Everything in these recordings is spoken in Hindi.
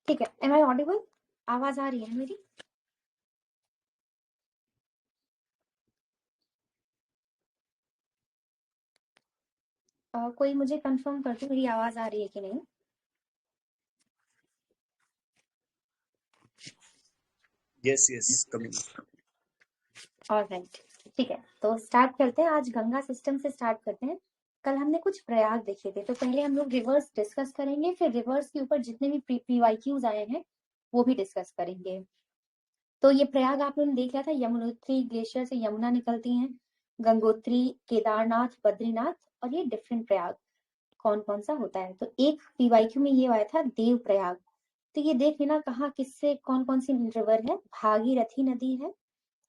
ठीक है, एम आई ऑडिबल? आवाज आ रही है मेरी? कोई मुझे कंफर्म कर दो मेरी आवाज आ रही है कि नहीं। Yes, yes, coming. ऑलराइट, ठीक है, तो स्टार्ट करते हैं। आज गंगा सिस्टम से स्टार्ट करते हैं। कल हमने कुछ प्रयाग देखे थे, तो पहले हम लोग रिवर्स डिस्कस करेंगे, फिर रिवर्स के ऊपर जितने भी पीवाईक्यूज आए हैं वो भी डिस्कस करेंगे। तो ये प्रयाग आप लोगों ने देख लिया था, यमुनोत्री ग्लेशियर से यमुना निकलती हैं, गंगोत्री, केदारनाथ, बद्रीनाथ, और ये डिफरेंट प्रयाग कौन कौन सा होता है। तो एक पीवाईक्यू में ये आया था देव प्रयाग। तो ये देख लेना कहाँ किससे कौन कौन सी रिवर है। भागीरथी नदी है,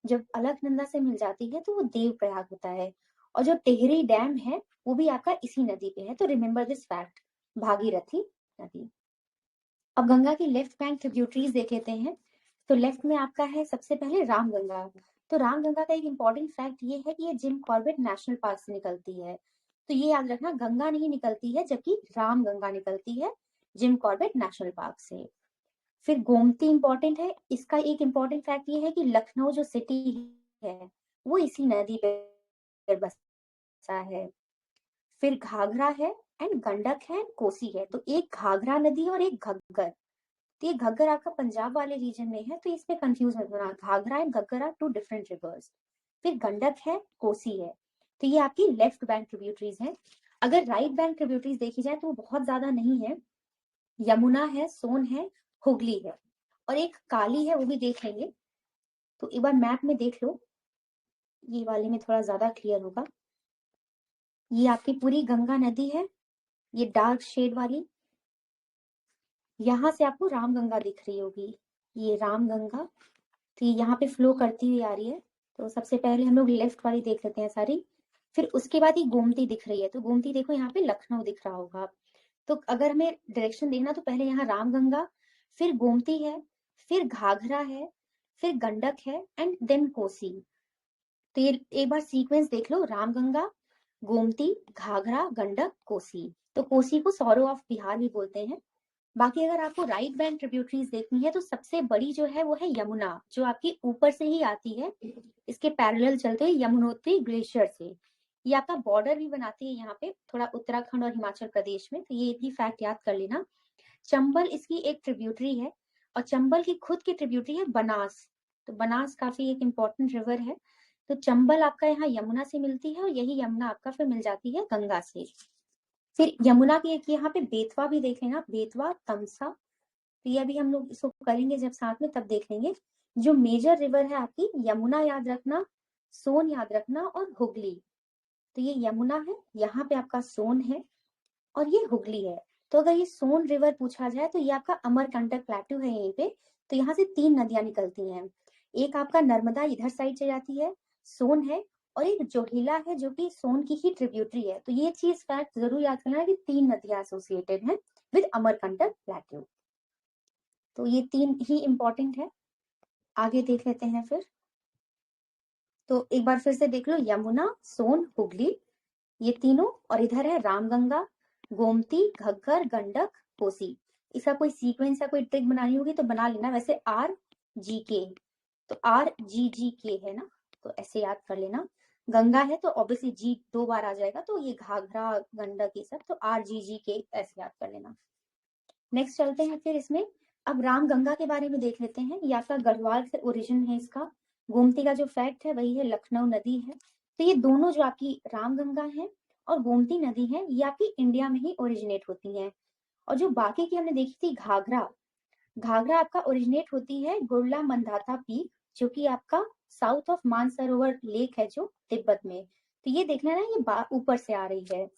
जब अलकनंदा से मिल जाती है तो वो देव प्रयाग होता है। और जो टेहरी डैम है वो भी आपका इसी नदी पे है, तो रिमेम्बर दिस फैक्ट, भागीरथी नदी। अब गंगा की लेफ्ट बैंक ट्रिब्यूटरीज देख लेते हैं। तो लेफ्ट में आपका है सबसे पहले रामगंगा। तो रामगंगा का एक इंपॉर्टेंट फैक्ट ये है कि ये जिम कॉर्बेट नेशनल पार्क से निकलती है। तो ये याद रखना, गंगा नहीं निकलती है, जबकि रामगंगा निकलती है जिम कॉर्बेट नेशनल पार्क से। फिर गोमती इंपॉर्टेंट है। इसका एक इंपॉर्टेंट फैक्ट ये है कि लखनऊ जो सिटी है वो इसी नदी पे बसा है। फिर घाघरा है एंड गंडक है एंड कोसी है। तो एक घाघरा नदी और एक घग्गर। तो ये घग्गर आपका पंजाब वाले रीजन में है, तो इसमें कंफ्यूज मत होना, Ghaghara and Ghaggar are two different rivers. फिर गंडक है, कोसी है। तो ये आपकी लेफ्ट बैंक ट्रिब्यूटरीज है। अगर राइट बैंक ट्रिब्यूटरीज देखी जाए तो वो बहुत ज्यादा नहीं है। यमुना है, सोन है, हुगली है, और एक काली है, वो भी देख लेंगे। तो एक बार मैप में देख लो, ये वाले में थोड़ा ज्यादा क्लियर होगा। ये आपकी पूरी गंगा नदी है, ये डार्क शेड वाली। यहाँ से आपको रामगंगा दिख रही होगी, ये रामगंगा। तो ये यहाँ पे फ्लो करती हुई आ रही है। तो सबसे पहले हम लोग लेफ्ट वाली देख लेते हैं सारी। फिर उसके बाद ये गोमती दिख रही है, तो गोमती देखो यहाँ पे लखनऊ दिख रहा होगा। तो अगर हमें डायरेक्शन देखना तो पहले यहाँ रामगंगा, फिर गोमती है, फिर घाघरा है, फिर गंडक है एंड देन कोसी। तो ये एक बार सीक्वेंस देख लो, रामगंगा, गोमती, घाघरा, गंडक, कोसी। तो कोसी को सौरो ऑफ बिहार भी बोलते हैं। बाकी अगर आपको राइट बैंक ट्रिब्यूटरीज देखनी है तो सबसे बड़ी जो है वो है यमुना, जो आपकी ऊपर से ही आती है, इसके पैरेलल चलते हुए यमुनोत्री ग्लेशियर से। ये आपका बॉर्डर भी बनाती है यहाँ पे थोड़ा उत्तराखंड और हिमाचल प्रदेश में, तो ये भी फैक्ट याद कर लेना। चंबल इसकी एक ट्रिब्यूटरी है, और चंबल की खुद की ट्रिब्यूटरी है बनास। तो बनास काफी एक इम्पोर्टेंट रिवर है। तो चंबल आपका यहाँ यमुना से मिलती है, और यही यमुना आपका फिर मिल जाती है गंगा से। फिर यमुना की एक यहाँ पे बेतवा भी देख लेना, बेतवा, तमसा। तो ये अभी हम लोग इसको करेंगे जब साथ में, तब देख लेंगे। जो मेजर रिवर है आपकी, यमुना याद रखना, सोन याद रखना, और हुगली। तो ये यमुना है, यहाँ पे आपका सोन है, और ये हुगली है। तो अगर ये सोन रिवर पूछा जाए तो ये आपका अमरकंटक प्लेट्यू है यहीं पे। तो यहाँ से 3 नदियां निकलती हैं। एक आपका नर्मदा इधर साइड से जाती है, सोन है, और एक जोहिला है जो कि सोन की ही ट्रिब्यूटरी है। तो ये चीज फैक्ट जरूर याद करना है कि 3 नदियां एसोसिएटेड हैं विद अमरकंटक प्लेट्यू। तो ये 3 ही इंपॉर्टेंट है। आगे देख लेते हैं फिर। तो एक बार फिर से देख लो, यमुना, सोन, हुगली, ये तीनों, और इधर है रामगंगा, गोमती, घग्गर, गंडक, कोसी। इसका कोई सीक्वेंस या कोई ट्रिक बनानी होगी तो बना लेना। वैसे आर जी के, तो आर जी जी के है ना, तो ऐसे याद कर लेना। गंगा है तो ऑब्वियसली जी 2 बार आ जाएगा, तो ये घाघरा, गंडक, ये सब, तो आर जी जी के ऐसे याद कर लेना। नेक्स्ट चलते हैं फिर इसमें। अब रामगंगा के बारे में देख लेते हैं। ये आपका गढ़वाल से ओरिजिन है इसका। गोमती का जो फैक्ट है वही है, लखनऊ नदी है। तो ये दोनों जो आपकी रामगंगा है और गोमती नदी है, ये आपकी इंडिया में ही ओरिजिनेट होती हैं। और जो बाकी की हमने देखी थी घाघरा, घाघरा आपका ओरिजिनेट होती है गुरला मंदाता पीक, जो कि आपका साउथ ऑफ मानसरोवर लेक है जो तिब्बत में। तो ये देखना ना, ये ऊपर से आ रही है।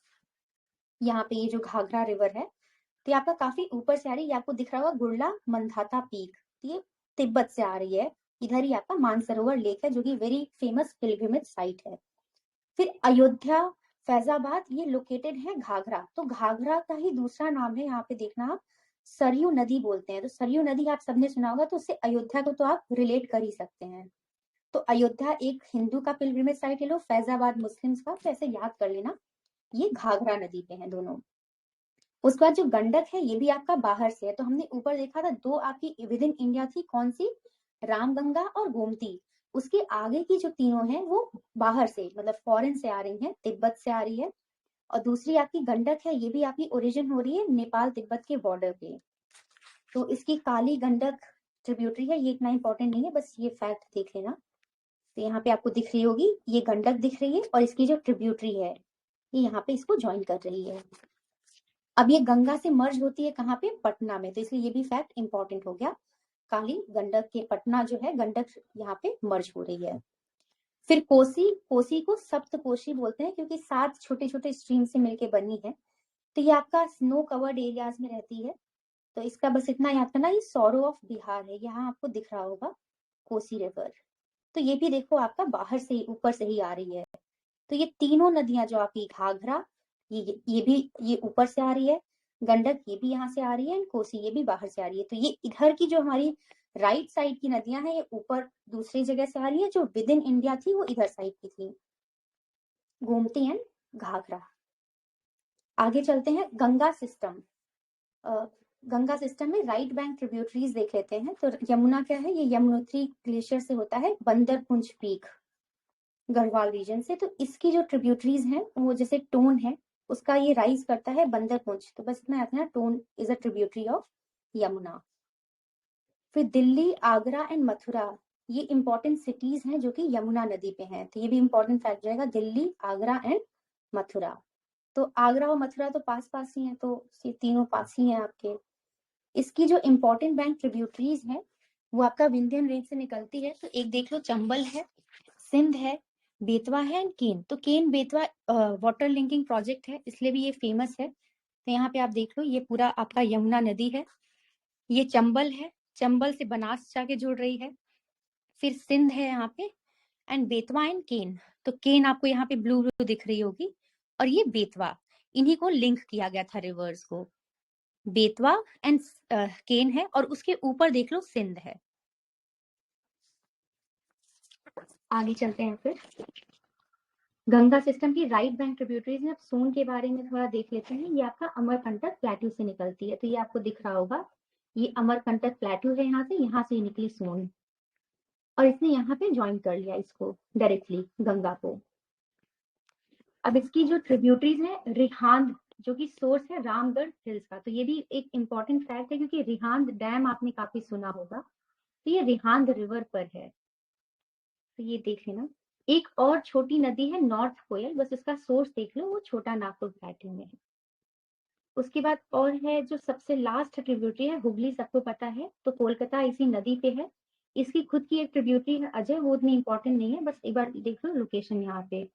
यहाँ पे ये जो घाघरा रिवर है, तो ये आपका काफी ऊपर से आ रही है। आपको दिख रहा होगा गुरला मंदाता पीक, ये तिब्बत से आ रही है। इधर ही आपका मानसरोवर लेक है जो कि वेरी फेमस पिलग्रिमेज साइट है। फिर अयोध्या, फैजाबाद, ये लोकेटेड है घाघरा। तो घाघरा का ही दूसरा नाम है, यहाँ पे देखना आप, सरयू नदी बोलते हैं। तो सरयू नदी आप सबने सुना होगा, तो उससे अयोध्या को तो आप रिलेट कर ही सकते हैं। तो अयोध्या एक हिंदू का पिलग्रिमेज साइट है, लो, फैजाबाद मुस्लिम्स का, तो ऐसे याद कर लेना। ये घाघरा नदी पे है दोनों। उसके बाद जो गंडक है ये भी आपका बाहर से है। तो हमने ऊपर देखा था दो आपकी विद इन इंडिया थी, कौन सी, रामगंगा और गोमती। उसके आगे की जो तीनों हैं वो बाहर से, मतलब फॉरेन से आ रही हैं, तिब्बत से आ रही है। और दूसरी आपकी गंडक है, ये भी आपकी ओरिजिन हो रही है नेपाल तिब्बत के बॉर्डर पे। तो इसकी काली गंडक ट्रिब्यूटरी है, ये इतना इंपॉर्टेंट नहीं है, बस ये फैक्ट देख लेना। तो यहाँ पे आपको दिख रही होगी ये गंडक दिख रही है, और इसकी जो ट्रिब्यूटरी है ये यहाँ पे इसको ज्वाइन कर रही है। अब ये गंगा से मर्ज होती है कहाँ पे, पटना में, तो इसलिए ये भी फैक्ट इंपॉर्टेंट हो गया। काली गंडक के पटना जो है गंडक यहाँ पे मर्ज हो रही है। फिर कोसी, कोसी को सप्तकोशी बोलते हैं क्योंकि 7 छोटे छोटे स्ट्रीम से मिलके बनी है। तो ये आपका स्नो कवर्ड एरियाज में रहती है। तो इसका बस इतना याद करना, ये सौरो ऑफ बिहार है, यहाँ आपको दिख रहा होगा कोसी रिवर। तो ये भी देखो आपका बाहर से ही, ऊपर से ही आ रही है। तो ये तीनों नदियां जो आपकी घाघरा, ये भी ये ऊपर से आ रही है, गंडक ये भी यहाँ से आ रही है, एंड कोसी ये भी बाहर से आ रही है। तो ये इधर की जो हमारी राइट साइड की नदियां हैं ये ऊपर दूसरी जगह से आ रही है, जो विद इन इंडिया थी वो इधर साइड की थी, गोमती एंड घाघरा। आगे चलते हैं गंगा सिस्टम। गंगा सिस्टम में राइट बैंक ट्रिब्यूटरीज देख लेते हैं। तो यमुना क्या है, ये यमुनोत्री ग्लेशियर से होता है, बंदरपुंज पीक गढ़वाल रीजन से। तो इसकी जो ट्रिब्यूटरीज हैं वो जैसे टोन है उसका ये राइज करता है बंदरपुंज। तो बस इतना याद, tone is a tributary of Yamuna. फिर दिल्ली, आगरा एंड मथुरा, ये इंपॉर्टेंट सिटीज हैं जो कि यमुना नदी पे हैं। तो ये भी इंपॉर्टेंट फैक्ट रहेगा, दिल्ली, आगरा एंड मथुरा। तो आगरा और मथुरा तो पास पास ही हैं, तो ये तीनों पास ही हैं आपके। इसकी जो इंपॉर्टेंट बैंक ट्रिब्यूटरीज हैं वो आपका विंध्यन रेंज से निकलती है। तो एक देख लो, चंबल है, सिंध है, बेतवा है एंड केन। तो Ken Betwa water linking project है, इसलिए भी ये फेमस है। तो यहाँ पे आप देख लो ये पूरा आपका यमुना नदी है, ये चंबल है, चंबल से बनास जाके जुड़ रही है। फिर सिंध है यहाँ पे, एंड बेतवा एंड केन। तो केन आपको यहाँ पे ब्लू ब्लू दिख रही होगी, और ये बेतवा, इन्हीं को लिंक किया गया था रिवर्स को। बेतवा एंड केन है, और उसके ऊपर देख लो सिंध है। आगे चलते हैं फिर गंगा सिस्टम की राइट बैंक ट्रिब्यूटरीज में। अब सोन के बारे में थोड़ा देख लेते हैं। ये आपका अमरकंटक प्लेट्यू से निकलती है। तो ये आपको दिख रहा होगा, ये अमरकंटक प्लेट्यू है, यहाँ से निकली सोन, और इसने यहाँ पे ज्वाइन कर लिया इसको डायरेक्टली गंगा को। अब इसकी जो ट्रिब्यूटरीज है, रिहांद जो कि सोर्स है रामगढ़ हिल्स का। तो ये भी एक इंपॉर्टेंट फैक्ट है क्योंकि रिहांद डैम आपने काफी सुना होगा, तो ये रिहांद रिवर पर है। तो ये देख लेना। एक और छोटी नदी है नॉर्थ कोयल, बस इसका सोर्स देख लो, वो छोटा नागपुर प्लेट्यू में है। उसके बाद और है जो सबसे लास्ट ट्रिब्यूटरी है हुगली, सबको पता है, तो कोलकाता इसी नदी पे है। इसकी खुद की एक ट्रिब्यूटरी है अजय, वो उतनी इंपॉर्टेंट नहीं है, बस एक बार देख लो लोकेशन यहाँ पे,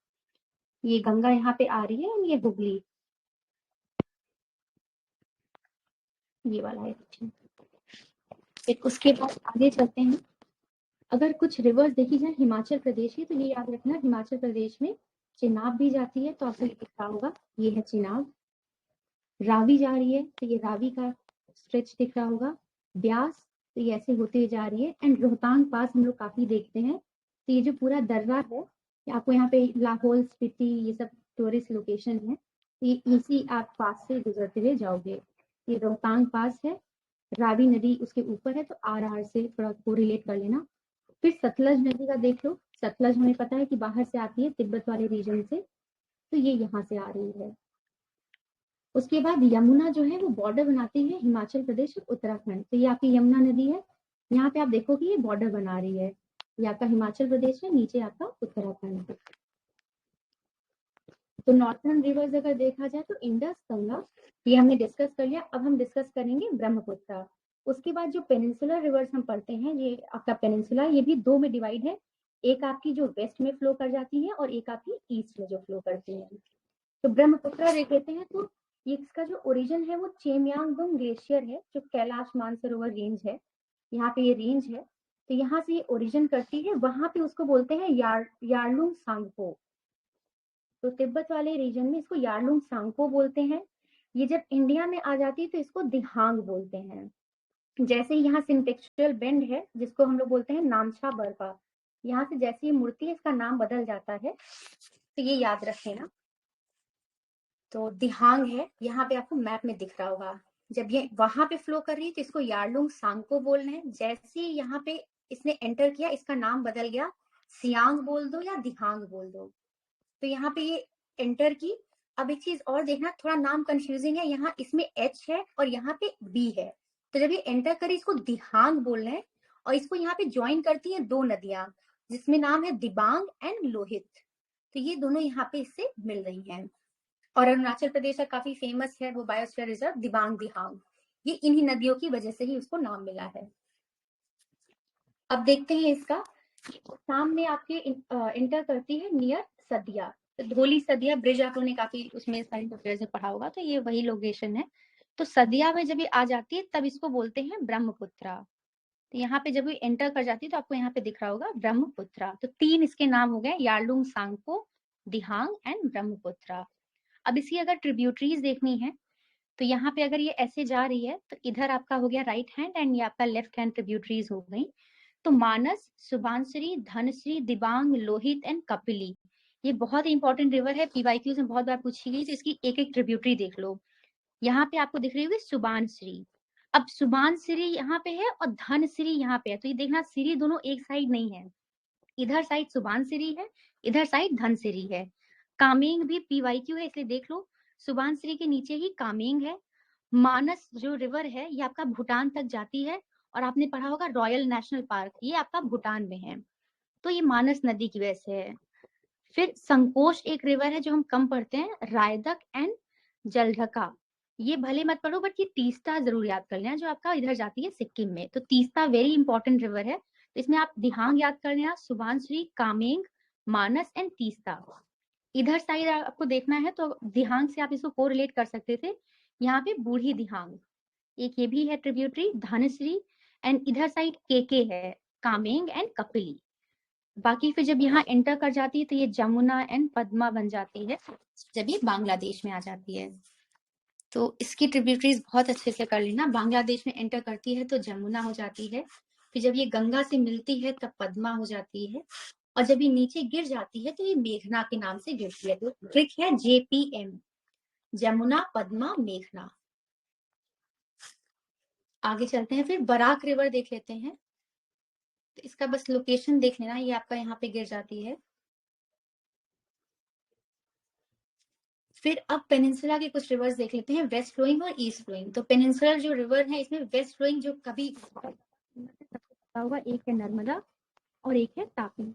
ये गंगा यहाँ पे आ रही है, और ये हुगली, ये वाला है। फिर उसके बाद आगे चलते हैं। अगर कुछ रिवर्स देखी जाए हिमाचल प्रदेश की, तो ये याद रखना हिमाचल प्रदेश में चिनाब भी जाती है, तो आपको ये दिखता होगा, ये है चिनाब। रावी जा रही है, तो ये रावी का स्ट्रेच दिख रहा होगा। ब्यास, तो ये ऐसे होते हुए जा रही है। एंड रोहतांग पास हम लोग काफी देखते हैं, तो ये जो पूरा दर्रा है, आपको यहाँ पे लाहौल स्पीति ये सब टूरिस्ट लोकेशन है, ये इसी आप पास से गुजरते हुए जाओगे। ये रोहतांग पास है, रावी नदी उसके ऊपर है, तो आर से थोड़ा कोरिलेट कर लेना। फिर सतलज नदी का देख लो, सतलज हमें पता है कि बाहर से आती है तिब्बत वाले रीजन से, तो ये यहाँ से आ रही है। उसके बाद यमुना जो है वो बॉर्डर बनाती है हिमाचल प्रदेश और उत्तराखंड। तो ये आपकी यमुना नदी है, यहाँ पे आप देखो कि ये बॉर्डर बना रही है, ये आपका हिमाचल प्रदेश है, नीचे आपका उत्तराखंड। तो नॉर्थर्न रिवर्स अगर देखा जाए तो इंडस, गंगा, ये हमने डिस्कस कर लिया। अब हम डिस्कस करेंगे ब्रह्मपुत्र। उसके बाद जो पेनिनसुलर रिवर्स हम पढ़ते हैं, ये आपका पेनिनसुला, ये भी दो में डिवाइड है, एक आपकी जो वेस्ट में फ्लो कर जाती है और एक आपकी ईस्ट में जो फ्लो करती है। तो ब्रह्मपुत्र देख लेते हैं। तो ये इसका जो ओरिजिन है वो चेमयांगबुंग ग्लेशियर है, जो कैलाश मानसरोवर रेंज है, यहाँ पे ये रेंज है। तो यहाँ से ये ओरिजिन करती है, वहां पे उसको बोलते हैं यार्लुंग सांगपो। तो तिब्बत वाले रीजन में इसको यार्लुंग सांगपो बोलते हैं। ये जब इंडिया में आ जाती है तो इसको दिहांग बोलते हैं। जैसे यहाँ सिंटेक्चुअल बेंड है जिसको हम लोग बोलते हैं नामछा बर्पा, यहाँ से जैसे ये मूर्ति है इसका नाम बदल जाता है, तो ये याद रखें ना। तो दिहांग है, यहाँ पे आपको मैप में दिख रहा होगा। जब ये वहां पे फ्लो कर रही है तो इसको यारलुंग सांगपो बोलना है। जैसे ही यहाँ पे इसने एंटर किया, इसका नाम बदल गया, सियांग बोल दो या दिहांग बोल दो। तो यहाँ पे ये एंटर की। अब एक चीज और देखना, थोड़ा नाम कंफ्यूजिंग है, यहाँ इसमें एच है और यहाँ पे बी है। तो जब ये एंटर करे इसको दिहांग बोलना है, और इसको यहाँ पे ज्वाइन करती है दो नदियां, जिसमें नाम है दिबांग एंड लोहित। तो ये दोनों यहाँ पे इससे मिल रही हैं। और अरुणाचल प्रदेश का काफी फेमस है वो बायोस्फीयर रिजर्व दिबांग दिहांग, ये इन्हीं नदियों की वजह से ही उसको नाम मिला है। अब देखते हैं इसका, सामने आपके इंटर करती है नियर सदिया। तो धोली सदिया ब्रिज आप लोगों ने काफी उसमें साइंस अफेयर्स में पढ़ा होगा, तो ये वही लोकेशन है। तो सदिया में जब ये आ जाती है तब इसको बोलते हैं ब्रह्मपुत्रा। तो यहाँ पे जब ये एंटर कर जाती है तो आपको यहाँ पे दिख रहा होगा ब्रह्मपुत्रा। तो तीन इसके नाम हो गए, यारलुंग सांगपो, दिहांग एंड ब्रह्मपुत्रा। अब इसकी अगर ट्रिब्यूटरीज देखनी है तो यहाँ पे अगर ये ऐसे जा रही है तो इधर आपका हो गया राइट हैंड एंड ये आपका लेफ्ट हैंड ट्रिब्यूटरीज हो गई। तो मानस, सुबानसिरी, धनश्री, दिबांग, लोहित एंड कपिली, ये बहुत ही इंपॉर्टेंट रिवर है, पीवाईक्यूज में बहुत बार पूछी गई। तो इसकी एक एक ट्रिब्यूटरी देख लो। यहाँ पे आपको दिख रही होगी सुबानसिरी। अब सुबानसिरी यहाँ पे है और धनश्री यहाँ पे है, तो ये देखना सिरी दोनों एक साइड नहीं है, इधर साइड सुबानसिरी है, इधर साइड धनसिरी है। कामेंग भी पीवाईक्यू है इसलिए देख लो, सुबानसिरी के नीचे ही कामेंग है। मानस जो रिवर है ये आपका भूटान तक जाती है, और आपने पढ़ा होगा रॉयल नेशनल पार्क, ये आपका भूटान में है, तो ये मानस नदी की वजह से है। फिर संकोश एक रिवर है जो हम कम पढ़ते हैं, रायदक एंड जलढका, ये भले मत पढ़ो बट ये तीस्ता जरूर याद कर लेना जो आपका इधर जाती है सिक्किम में। तो तीस्ता वेरी इंपॉर्टेंट रिवर है, तो इसमें आप दिहांग याद कर लेना, सुबानसिरी, कामेंग, मानस एंड तीस्ता। इधर साइड आपको देखना है तो दिहांग से आप इसको कोरिलेट कर सकते थे, यहाँ पे बूढ़ी दिहांग, एक ये भी है ट्रिब्यूटरी धनश्री, एंड इधर साइड केके है, कामेंग एंड कपिली। बाकी फिर जब यहाँ एंटर कर जाती है तो ये जमुना एंड पद्मा बन जाती है जब ये बांग्लादेश में आ जाती है। तो इसकी ट्रिब्यूटरीज बहुत अच्छे से कर लेना, बांग्लादेश में एंटर करती है तो जमुना हो जाती है, फिर जब ये गंगा से मिलती है तब पद्मा हो जाती है, और जब ये नीचे गिर जाती है तो ये मेघना के नाम से गिरती है। तो ट्रिक है JPM, जमुना पद्मा मेघना। आगे चलते हैं, फिर बराक रिवर देख लेते हैं। तो इसका बस लोकेशन देख लेना, ये आपका यहाँ पे गिर जाती है। फिर अब पेनिनसुला के कुछ रिवर्स देख लेते हैं, वेस्ट फ्लोइंग और ईस्ट फ्लोइंग। तो पेनिनसुलर जो रिवर है इसमें वेस्ट फ्लोइंग जो कभी होगा, एक है नर्मदा और एक है तापी।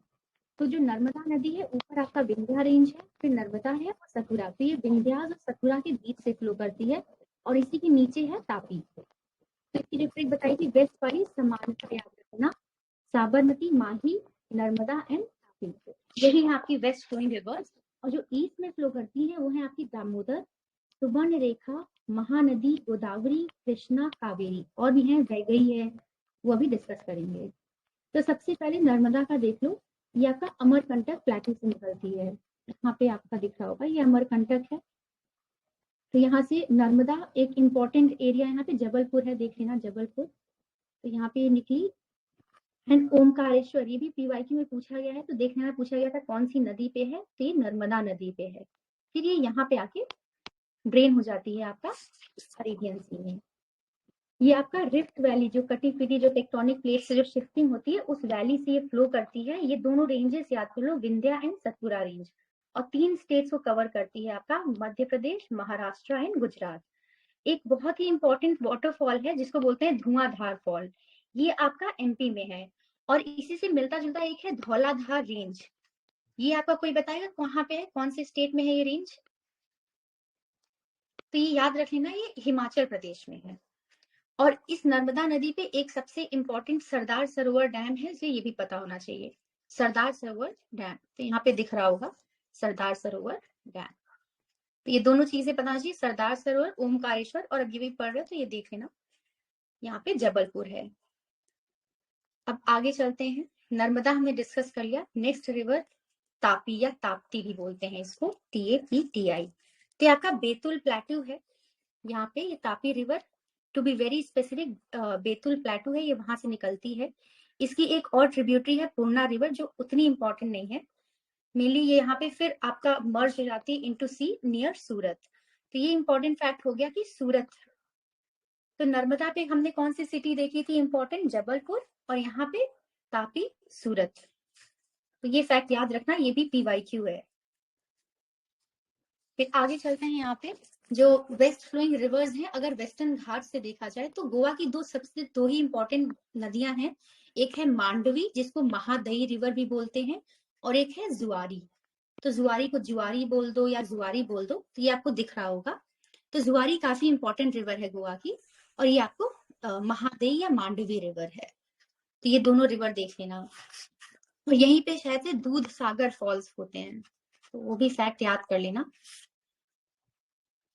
तो जो नर्मदा नदी है ऊपर आपका विंध्या रेंज है, फिर नर्मदा है और सतुरा, तो ये विंध्या और सतुरा के बीच से फ्लो करती है, और इसी के नीचे है तापी। तो इसकी जो ट्रिक बताई थी वेस्ट वाली समानता याद रखना, साबरमती, माही, नर्मदा एंड तापी, यही है आपकी वेस्ट फ्लोइंग रिवर्स। और जो ईस्ट में फ्लो करती है वो है आपकी दामोदर, सुवर्ण रेखा, महानदी, गोदावरी, कृष्णा, कावेरी, और भी है, वैगई है, वो अभी डिस्कस करेंगे। तो सबसे पहले नर्मदा का देख लो, ये आपका अमरकंटक प्लेटू से निकलती है, यहाँ पे आपका दिख रहा होगा ये अमरकंटक है। तो यहाँ से नर्मदा एक इम्पॉर्टेंट एरिया यहाँ पे जबलपुर है, देख लेना जबलपुर, तो यहाँ पे निकली। एंड ओमकारेश्वर, ये भी पीवाईक्यू में पूछा गया है, तो देखने में पूछा गया था कौन सी नदी पे है, तो ये नर्मदा नदी पे है। फिर ये यहाँ पे आके ड्रेन हो जाती है आपका अरेबियन सी में। ये आपका रिफ्ट वैली जो कटी फिटी जो टेक्टोनिक प्लेट से जो शिफ्टिंग होती है उस वैली से ये फ्लो करती है। ये दोनों रेंजेस याद कर लो, विंध्या एंड सतपुरा रेंज, और 3 स्टेट्स को कवर करती है आपका, मध्य प्रदेश, महाराष्ट्र एंड गुजरात। एक बहुत ही इंपॉर्टेंट वाटरफॉल है जिसको बोलते हैं धुआंधार फॉल, ये आपका MP में है, और इसी से मिलता जुलता एक है धौलाधार रेंज, ये आपका कोई बताएगा कहाँ पे है, कौन से स्टेट में है ये रेंज? तो ये याद रख लेना, ये हिमाचल प्रदेश में है। और इस नर्मदा नदी पे एक सबसे इंपॉर्टेंट सरदार सरोवर डैम है, इसलिए ये भी पता होना चाहिए, सरदार सरोवर डैम, तो यहाँ पे दिख रहा होगा सरदार सरोवर डैम। तो ये दोनों चीजें पता चाहिए, सरदार सरोवर, ओमकारेश्वर, और अब ये भी पढ़ रहे हो तो ये देख लेना, यहाँ पे जबलपुर है। अब आगे चलते हैं, नर्मदा हमने डिस्कस कर लिया, नेक्स्ट रिवर तापी या ताप्ती भी बोलते हैं इसको, TAPTI। तो आपका बेतुल प्लेटू है, यहाँ पे ये Tapi river, to be very specific Betul plateau है, ये वहां से निकलती है। इसकी एक और ट्रिब्यूटरी है पूर्णा रिवर जो उतनी इंपॉर्टेंट नहीं है, मेनली ये यहाँ पे फिर आपका मर्ज हो जाती है इनटू सी नियर सूरत। तो ये इंपॉर्टेंट फैक्ट हो गया कि सूरत। तो नर्मदा पे हमने कौन सी सिटी देखी थी इंपॉर्टेंट, जबलपुर, और यहाँ पे तापी, सूरत। तो ये फैक्ट याद रखना, ये भी PYQ है। फिर आगे चलते हैं, यहाँ पे जो वेस्ट फ्लोइंग रिवर्स हैं, अगर वेस्टर्न घाट से देखा जाए तो गोवा की दो ही इंपॉर्टेंट नदियां हैं। एक है मांडवी, जिसको महादई रिवर भी बोलते हैं, और एक है जुआरी। तो जुआरी को जुआरी बोल दो या जुआरी बोल दो, तो ये आपको दिख रहा होगा। तो जुआरी काफी इंपॉर्टेंट रिवर है गोवा की, और ये आपको महादई या मांडवी रिवर है। तो ये दोनों रिवर देख लेना। और यहीं पे शायद से दूध सागर फॉल्स होते हैं, तो वो भी फैक्ट याद कर लेना।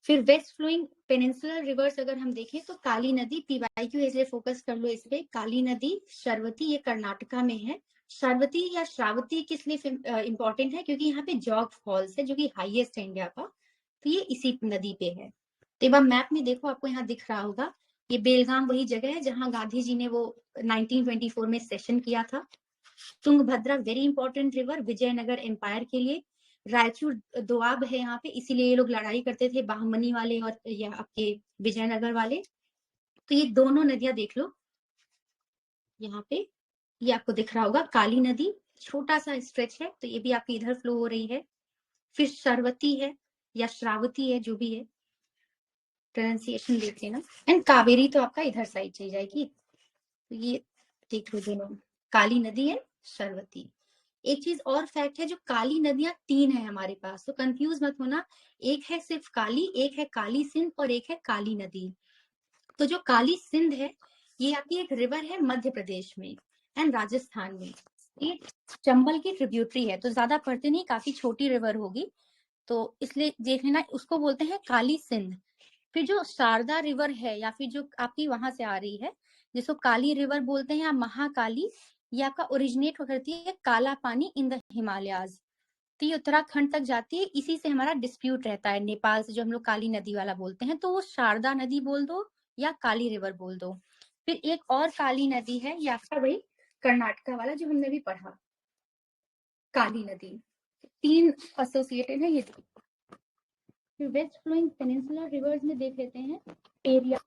फिर वेस्ट फ्लोइंग पेनिनसुलर रिवर्स अगर हम देखें तो काली नदी, PYQ इसलिए फोकस कर लो इस पे। काली नदी, शरवती, ये कर्नाटका में है। शरवती या श्रावती किस लिए इंपॉर्टेंट है, क्योंकि यहाँ पे जॉग फॉल्स है जो कि हाईएस्ट है इंडिया का, तो ये इसी नदी पे है। तो एक बार मैप में देखो, आपको यहाँ दिख रहा होगा, ये बेलगाम वही जगह है जहाँ गांधी जी ने वो 1924 में सेशन किया था। Tungabhadra very important river Vijayanagara empire के लिए। रायचूर दोआब है यहाँ पे, इसीलिए ये लोग लड़ाई करते थे, बाहमनी वाले और या आपके विजयनगर वाले। तो ये दोनों नदियां देख लो यहाँ पे, ये आपको दिख रहा होगा। काली नदी छोटा सा स्ट्रेच है, तो ये भी आपकी इधर फ्लो हो रही है। फिर शरवती है या श्रावती है, जो भी है, प्रोनाउंसिएशन देख लेना। एंड कावेरी तो आपका इधर साइड चली जाएगी। तो ये देख लो दोनों, काली नदी है, शरवती। एक चीज और फैक्ट है, जो काली नदियां 3 है हमारे पास, तो कंफ्यूज मत होना। एक है सिर्फ काली, एक है काली सिंध, और एक है काली नदी। तो जो काली सिंध है, ये आपकी एक रिवर है मध्य प्रदेश में एंड राजस्थान में। ये चंबल की ट्रिब्यूटरी है, तो ज्यादा पढ़ते नहीं, काफी छोटी रिवर होगी, तो इसलिए देख लेना, उसको बोलते हैं काली सिंध। फिर जो शारदा रिवर है, या फिर जो आपकी वहां से आ रही है, जिसको काली रिवर बोलते हैं या महाकाली, ये आपका ओरिजिनेट करती है काला पानी इन द हिमालयाज। तो ये उत्तराखंड तक जाती है, इसी से हमारा डिस्प्यूट रहता है नेपाल से, जो हम लोग काली नदी वाला बोलते हैं, तो वो शारदा नदी बोल दो या काली रिवर बोल दो। फिर एक और काली नदी है, ये आपका वही कर्नाटका वाला जो हमने भी पढ़ा, काली नदी। 3 एसोसिएटेड है ये। फिर वेस्ट फ्लोइंग पेनिनसुलर रिवर्स में देख लेते हैं, पेरियार,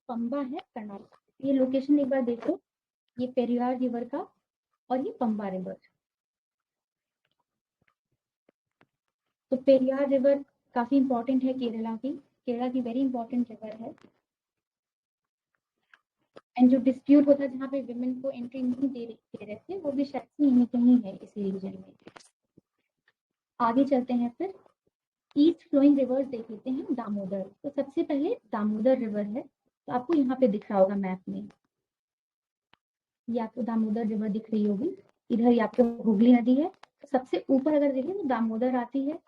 पंबा है कर्नाटक। ये लोकेशन एक बार देखो, ये पेरियार रिवर का और ये पंबा रिवर। तो पेरियार रिवर काफी इंपॉर्टेंट है केरला की वेरी इंपॉर्टेंट रिवर है। एंड जो डिस्प्यूट होता है जहाँ पे विमेन को एंट्री नहीं दे रहे थे, वो भी शायद यहीं कहीं है इसी रीजन में। आगे चलते हैं, फिर ईस्ट फ्लोइंग रिवर्स देख लेते हैं, दामोदर। तो सबसे पहले दामोदर रिवर है, तो आपको यहाँ पे दिख रहा होगा मैप में, ये आपको दामोदर रिवर दिख रही होगी। इधर ये आपको हुगली नदी है, तो सबसे ऊपर अगर देखें तो दामोदर आती है।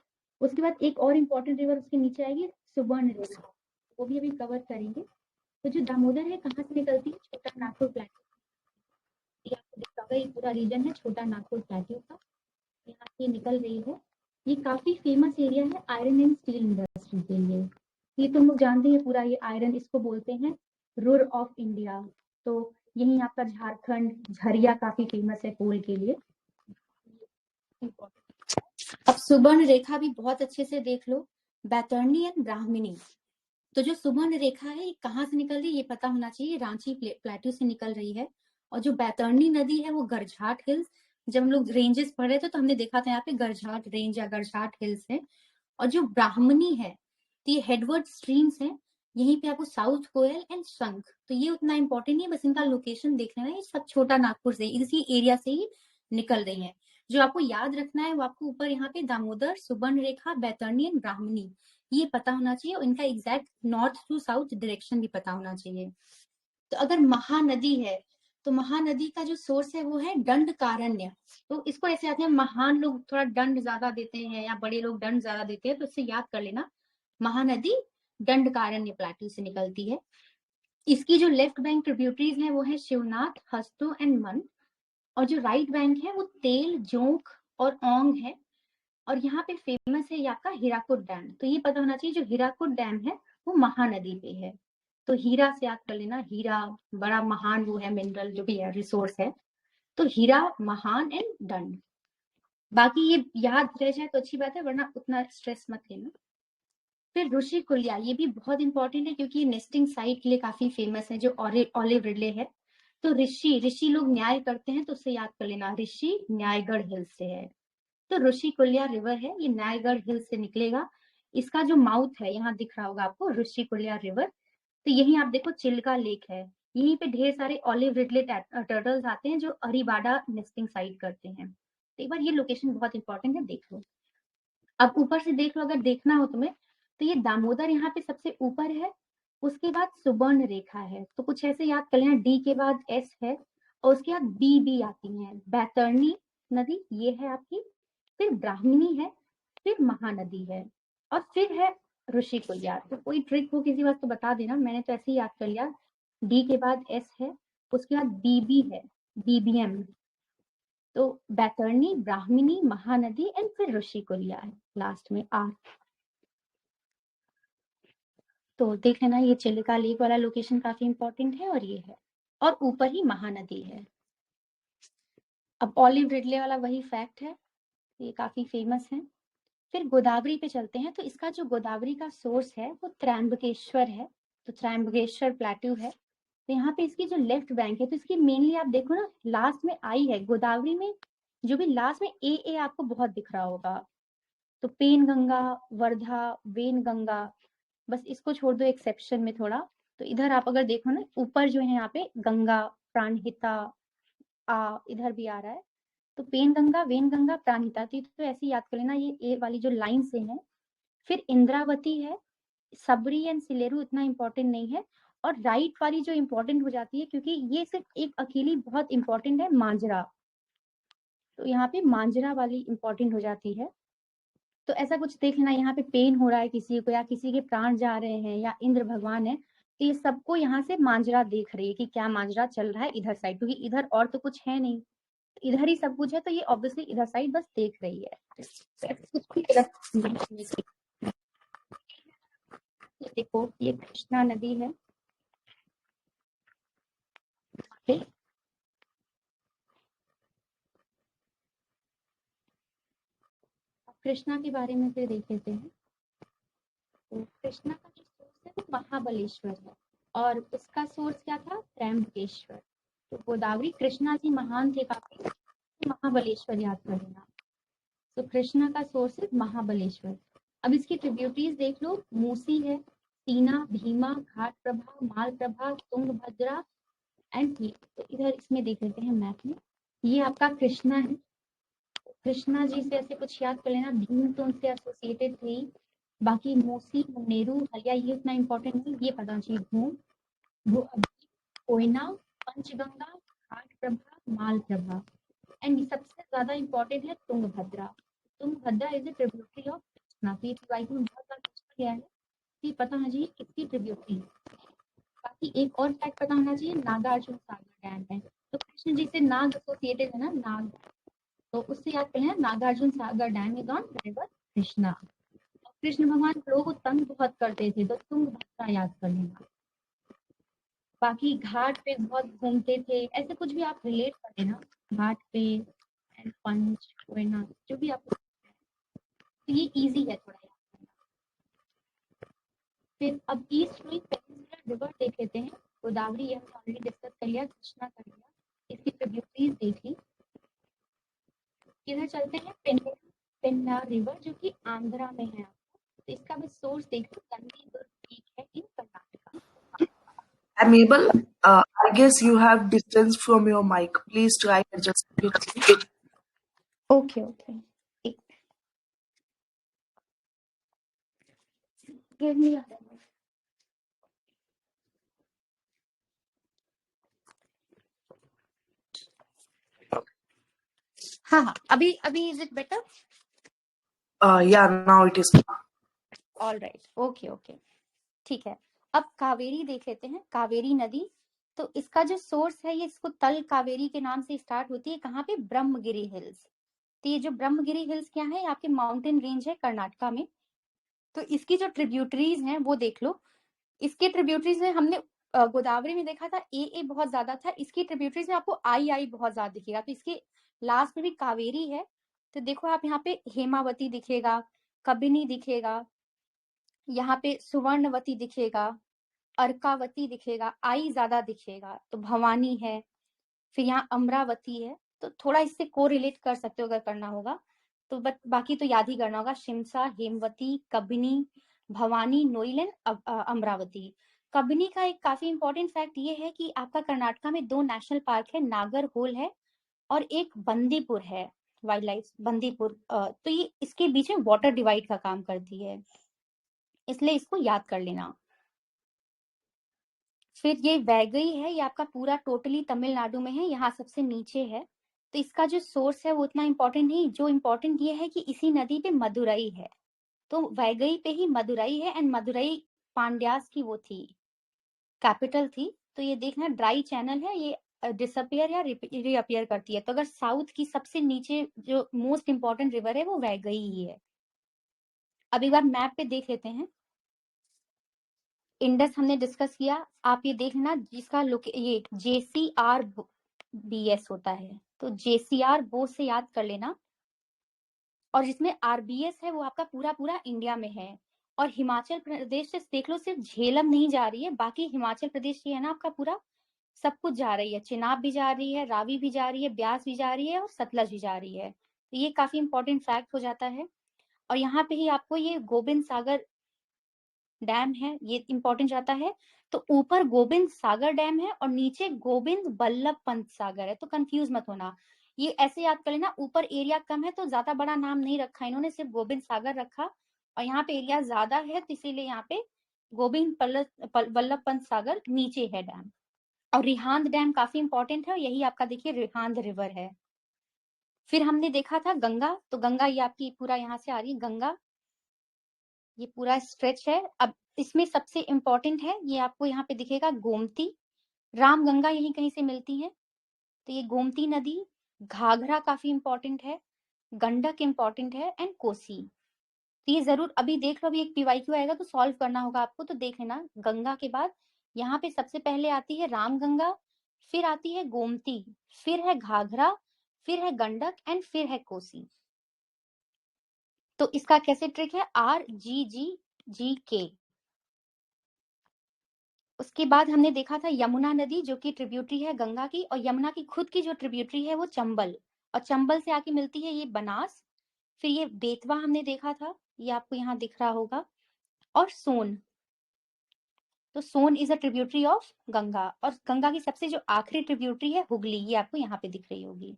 उसके बाद एक और इम्पोर्टेंट रिवर उसके नीचे आएगी, सुबर्ण रिवर, वो भी अभी कवर करेंगे। तो जो दामोदर है कहाँ से निकलती है, छोटा नागपुर प्लेटू, ये आपको दिख रहा होगा, ये पूरा रीजन है छोटा नागपुर प्लेटू का, यहाँ से निकल रही है। ये काफी फेमस एरिया है आयरन एंड स्टील इंडस्ट्री के लिए। ये तुम लोग जानते हैं पूरा, ये आयरन, इसको बोलते हैं रुर ऑफ इंडिया। तो यही आपका झारखंड झरिया काफी फेमस है कोल के लिए। अब सुवर्ण रेखा भी बहुत अच्छे से देख लो, बैतरणी एंड ब्राह्मणी। तो जो सुवर्ण रेखा है ये कहाँ से निकल रही है, ये पता होना चाहिए, रांची प्लेटू से निकल रही है। और जो बैतरणी नदी है वो गरझाट हिल्स, जब हम लोग रेंजेस पढ़ रहे थे तो हमने देखा था यहाँ पे गरझाट रेंज या गरझाट हिल्स है। और जो ब्राह्मणी है, तो ये हेडवर्ड स्ट्रीम्स है, यहीं पे आपको साउथ कोयल एंड शंख, तो ये उतना इंपॉर्टेंट नहीं, बस इनका लोकेशन देख लेना, ये सब छोटा नागपुर से, इसी एरिया से ही निकल रही है। जो आपको याद रखना है वो आपको ऊपर यहाँ पे दामोदर, सुवर्ण रेखा, बैतरणी एंड ब्राह्मणी, ये पता होना चाहिए, और इनका exact north to south direction भी पता होना चाहिए। तो अगर महानदी है, तो महानदी का जो सोर्स है वो है दंडकारण्य। तो इसको ऐसे आते हैं, महान लोग थोड़ा दंड ज्यादा देते हैं या बड़े लोग दंड ज्यादा देते हैं, तो इससे याद कर लेना, महानदी दंडकारण्य प्लेटू से निकलती है। इसकी जो लेफ्ट बैंक ट्रिब्यूटरीज है वो है शिवनाथ, हस्तु एंड मन, और जो राइट बैंक है वो तेल, जोंक और ओंग है। और यहाँ पे फेमस है ये आपका हीराकुद डैम, तो ये पता होना चाहिए, जो हीराकुद डैम है वो महानदी पे है। तो हीरा से याद कर लेना, हीरा बड़ा महान वो है मिनरल, जो भी है रिसोर्स है, तो हीरा महान एंड दंड। बाकी ये याद रह जाए तो अच्छी बात है, वरना उतना स्ट्रेस मत लेना। फिर ऋषिकुल्या, ये भी बहुत इंपॉर्टेंट है क्योंकि ये नेस्टिंग साइट के लिए काफी फेमस है, जो ऑलिव रिडले है। तो ऋषि लोग न्याय करते हैं, तो उससे याद कर लेना, ऋषि न्यायगढ़ हिल्स से है। तो ऋषिकुल्या रिवर है, ये न्यायगढ़ हिल्स से निकलेगा। इसका जो माउथ है यहाँ दिख रहा होगा आपको, ऋषिकुल्या रिवर। तो यही आप देखो चिल्का लेक है, यहीं पे ढेर सारे ऑलिव रिडले टर्टल्स आते हैं जो अरीबाडा नेस्टिंग साइट करते हैं। तो एक बार ये लोकेशन बहुत इंपॉर्टेंट है, देख लो। अब ऊपर से देख लो, अगर देखना हो तुम्हें, तो ये दामोदर यहाँ पे सबसे ऊपर है, उसके बाद सुवर्ण रेखा है। तो कुछ ऐसे याद कर लेना, डी के बाद एस है और उसके बाद बी आती है। बैतरणी नदी ये है आपकी, फिर ब्राह्मणी है, फिर महानदी है, और फिर है ऋषिकुल्या। तो कोई ट्रिक हो किसी बात तो बता देना, मैंने तो ऐसे ही याद कर लिया। डी के बाद एस है, उसके बाद बीबी है, बीबीएम। तो बैतरणी, ब्राह्मणी, महानदी एंड फिर ऋषिकुल्या है लास्ट में आर। तो देख लेना, ये चिलिका लेक वाला लोकेशन काफी इंपॉर्टेंट है, और ये है, और ऊपर ही महानदी है। अब ऑलिव रिडले वाला वही फैक्ट है, ये काफी फेमस है। फिर गोदावरी पे चलते हैं। तो इसका जो गोदावरी का सोर्स है वो त्रयंबकेश्वर है, तो त्रयंबकेश्वर प्लेट्यू है। तो यहाँ पे इसकी जो लेफ्ट बैंक है, तो इसकी मेनली आप देखो ना, लास्ट में आई है गोदावरी में, जो भी लास्ट में ए आपको बहुत दिख रहा होगा। तो पेन गंगा, वर्धा, वेन गंगा, बस इसको छोड़ दो एक्सेप्शन में थोड़ा। तो इधर आप अगर देखो ना, ऊपर जो है यहाँ पे गंगा, प्राणहिता, इधर भी आ रहा है। तो पेन गंगा, वेन गंगा, प्राणहिता, तो ऐसे याद कर लेना, ये ए वाली जो लाइन से है। फिर इंद्रावती है, सबरी एंड सिलेरू इतना इंपॉर्टेंट नहीं है। और राइट वाली जो इंपॉर्टेंट हो जाती है, क्योंकि ये सिर्फ एक अकेली बहुत इंपॉर्टेंट है, मांजरा। तो यहाँ पे मांजरा वाली इंपॉर्टेंट हो जाती है। तो ऐसा कुछ देख लेना, यहाँ पे पेन हो रहा है किसी को, या किसी के प्राण जा रहे हैं, या इंद्र भगवान है, तो ये सबको यहाँ से मांजरा देख रही है कि क्या मांजरा चल रहा है इधर साइड, क्योंकि इधर और तो कुछ है नहीं, इधर ही सब कुछ है। तो ये ऑब्वियसली इधर साइड बस देख रही है। कुछ भी देखो, ये कृष्णा नदी है। कृष्णा के बारे में फिर देख लेते हैं। तो कृष्णा का जो सोर्स है वो महाबलेश्वर है, और उसका सोर्स क्या था, त्रयंबकेश्वर। तो गोदावरी, कृष्णा जी महान थे काफी, महाबलेश्वर याद कर लेना। तो कृष्णा का सोर्स है महाबलेश्वर। अब इसकी ट्रिब्यूटरीज देख लो, मूसी है, सीना, भीमा, घाट प्रभा, माल प्रभा, तुंगभद्रा एंड ये। तो इधर इसमें देख लेते हैं मैप में, ये आपका कृष्णा है। कृष्णा जी से ऐसे कुछ याद कर लेना, भीम तो उनसे एसोसिएटेड थे, बाकी मूसी, मुनेरू, हलिया ये उतना इंपॉर्टेंट नहीं, ये पता चाहिए। भू, कोयना, पंचगंगा, घाट प्रभा, माल प्रभा, एंड सबसे ज्यादा इंपॉर्टेंट है Tungabhadra. Tungabhadra is a tributary of Krishna. तो ये ट्राइबल में बहुत बार पूछा गया है, कि पता होना चाहिए किसकी ट्रिब्यूटरी। बाकी एक और फैक्ट पता होना चाहिए, नागार्जुन सागर डैम है। तो कृष्ण जी से नाग एसोसिएटेड है ना, नाग, तो उससे याद कर लेना, Nagarjuna Sagar dam is on river Krishna. Krishna भगवान लोगों को तंग बहुत करते थे, तो तुंगभद्रा याद कर लेना। बाकी घाट पे बहुत घूमते थे, ऐसे कुछ भी आप रिलेट कर लेना, घाट पे एंड पंच, कोयना, जो भी आपको, तो ये इजी है थोड़ा याद करना। फिर अब ईस्ट फ्लोइंग पेनिनसुलर रिवर देख लेते हैं। गोदावरी ये हमने ऑलरेडी डिस्कस कर लिया, कृष्णा कर लिया, इसकी ट्रिब्यूटरीज देख ली। इधर चलते हैं पेन्नार रिवर, जो कि आंध्रा में है। तो इसका भी सोर्स देख लो, गंदीदुर्ग पीक है इन Karnataka. I'm able, I guess you have distance from your mic. Please try adjusting it. Okay okay, give me हाँ, अभी is it better? Yeah, now it is. All right, okay okay, ठीक है। अब कावेरी देख लेते हैं, कावेरी नदी। तो इसका जो सोर्स है, ये इसको तल कावेरी के नाम से स्टार्ट होती है, कहाँ पे, ब्रह्मगिरी हिल्स। तो ये जो ब्रह्मगिरी हिल्स क्या है, आपके माउंटेन रेंज है कर्नाटका में। तो इसकी जो ट्रिब्यूटरीज हैं वो देख लो। इसके ट्रिब्यूटरीज में हमने गोदावरी में देखा था ए बहुत ज्यादा था, इसकी ट्रिब्यूटरीज में आपको आई बहुत ज्यादा दिखेगा। तो इसके लास्ट में भी कावेरी है। तो देखो आप यहाँ पे हेमावती दिखेगा, कबिनी दिखेगा, यहाँ पे सुवर्णवती दिखेगा, अर्कावती दिखेगा, आई ज्यादा दिखेगा तो भवानी है। फिर यहाँ अमरावती है, तो थोड़ा इससे कोरिलेट कर सकते हो अगर करना होगा तो, बट बाकी तो याद ही करना होगा। शिमसा, हेमवती, कबिनी, भवानी, नोइल, अमरावती। कबिनी का एक काफी इंपॉर्टेंट फैक्ट ये है कि आपका कर्नाटका में 2 नेशनल पार्क है, नागरहोल है और एक बंदीपुर है, वाइल्ड लाइफ बंदीपुर। तो ये इसके बीच में वाटर डिवाइड का काम करती है, इसलिए इसको याद कर लेना। फिर ये वैगई है, ये आपका पूरा टोटली तमिलनाडु में है, यहाँ सबसे नीचे है। तो इसका जो सोर्स है वो उतना इम्पोर्टेंट नहीं, जो इम्पोर्टेंट ये है कि इसी नदी पे मदुरई है, तो वैगई पे ही मदुरई है। एंड मदुरई पांड्यास की वो थी, कैपिटल थी। तो ये देखना ड्राई चैनल है, ये डिसअपियर या रीअपियर करती है। तो अगर साउथ की सबसे नीचे जो मोस्ट इंपॉर्टेंट रिवर है वो वैगई ही है। अब एक बार मैप पे देख लेते हैं। इंडस हमने डिस्कस किया, आप ये देखना जिसका ये JCRBS होता है, तो JCR बो से याद कर लेना। और जिसमें RBS है वो आपका पूरा पूरा इंडिया में है। और हिमाचल प्रदेश से देख लो, सिर्फ झेलम नहीं जा रही है, बाकी हिमाचल प्रदेश ये है ना आपका पूरा सब कुछ जा रही है। चिनाब भी जा रही है, रावी भी जा रही है, ब्यास भी जा रही है और सतलज भी जा रही है। तो ये काफी इंपॉर्टेंट फैक्ट हो जाता है। और यहाँ पे ही आपको ये गोबिंद सागर डैम है, ये इंपॉर्टेंट जाता है। तो ऊपर गोबिंद सागर डैम है और नीचे गोविंद बल्लभ पंत सागर है, तो कंफ्यूज मत होना। ये ऐसे याद कर लेना, ऊपर एरिया कम है तो ज्यादा बड़ा नाम नहीं रखा इन्होंने, सिर्फ गोविंद सागर रखा। और यहाँ पे एरिया ज्यादा है तो इसीलिए यहाँ पे गोविंद बल्लभ पंत सागर नीचे है डैम। और रिहांद डैम काफी इंपॉर्टेंट है, यही आपका देखिए रिहांद रिवर है। फिर हमने देखा था गंगा, तो गंगा ये आपकी पूरा यहाँ से आ रही है गंगा, ये पूरा स्ट्रेच है। अब इसमें सबसे इंपॉर्टेंट है, ये आपको यहाँ पे दिखेगा गोमती, राम गंगा यहीं कहीं से मिलती है। तो ये गोमती नदी, घाघरा काफी इंपॉर्टेंट है, गंडक इंपॉर्टेंट है एंड कोसी। तो ये जरूर अभी देख लो, अभी एक PYQ आएगा तो सॉल्व करना होगा आपको, तो देख लेना। गंगा के बाद यहाँ पे सबसे पहले आती है राम गंगा, फिर आती है गोमती, फिर है घाघरा, फिर है गंडक एंड फिर है कोसी। तो इसका कैसे ट्रिक है, RGGGK। उसके बाद हमने देखा था यमुना नदी जो कि ट्रिब्यूटरी है गंगा की, और यमुना की खुद की जो ट्रिब्यूटरी है वो चंबल, और चंबल से आके मिलती है ये बनास। फिर ये बेतवा हमने देखा था, ये आपको यहाँ दिख रहा होगा, और सोन। तो Son is a tributary of Ganga. और गंगा की सबसे जो आखिरी ट्रिब्यूटरी है हुगली, ये आपको यहाँ पे दिख रही होगी।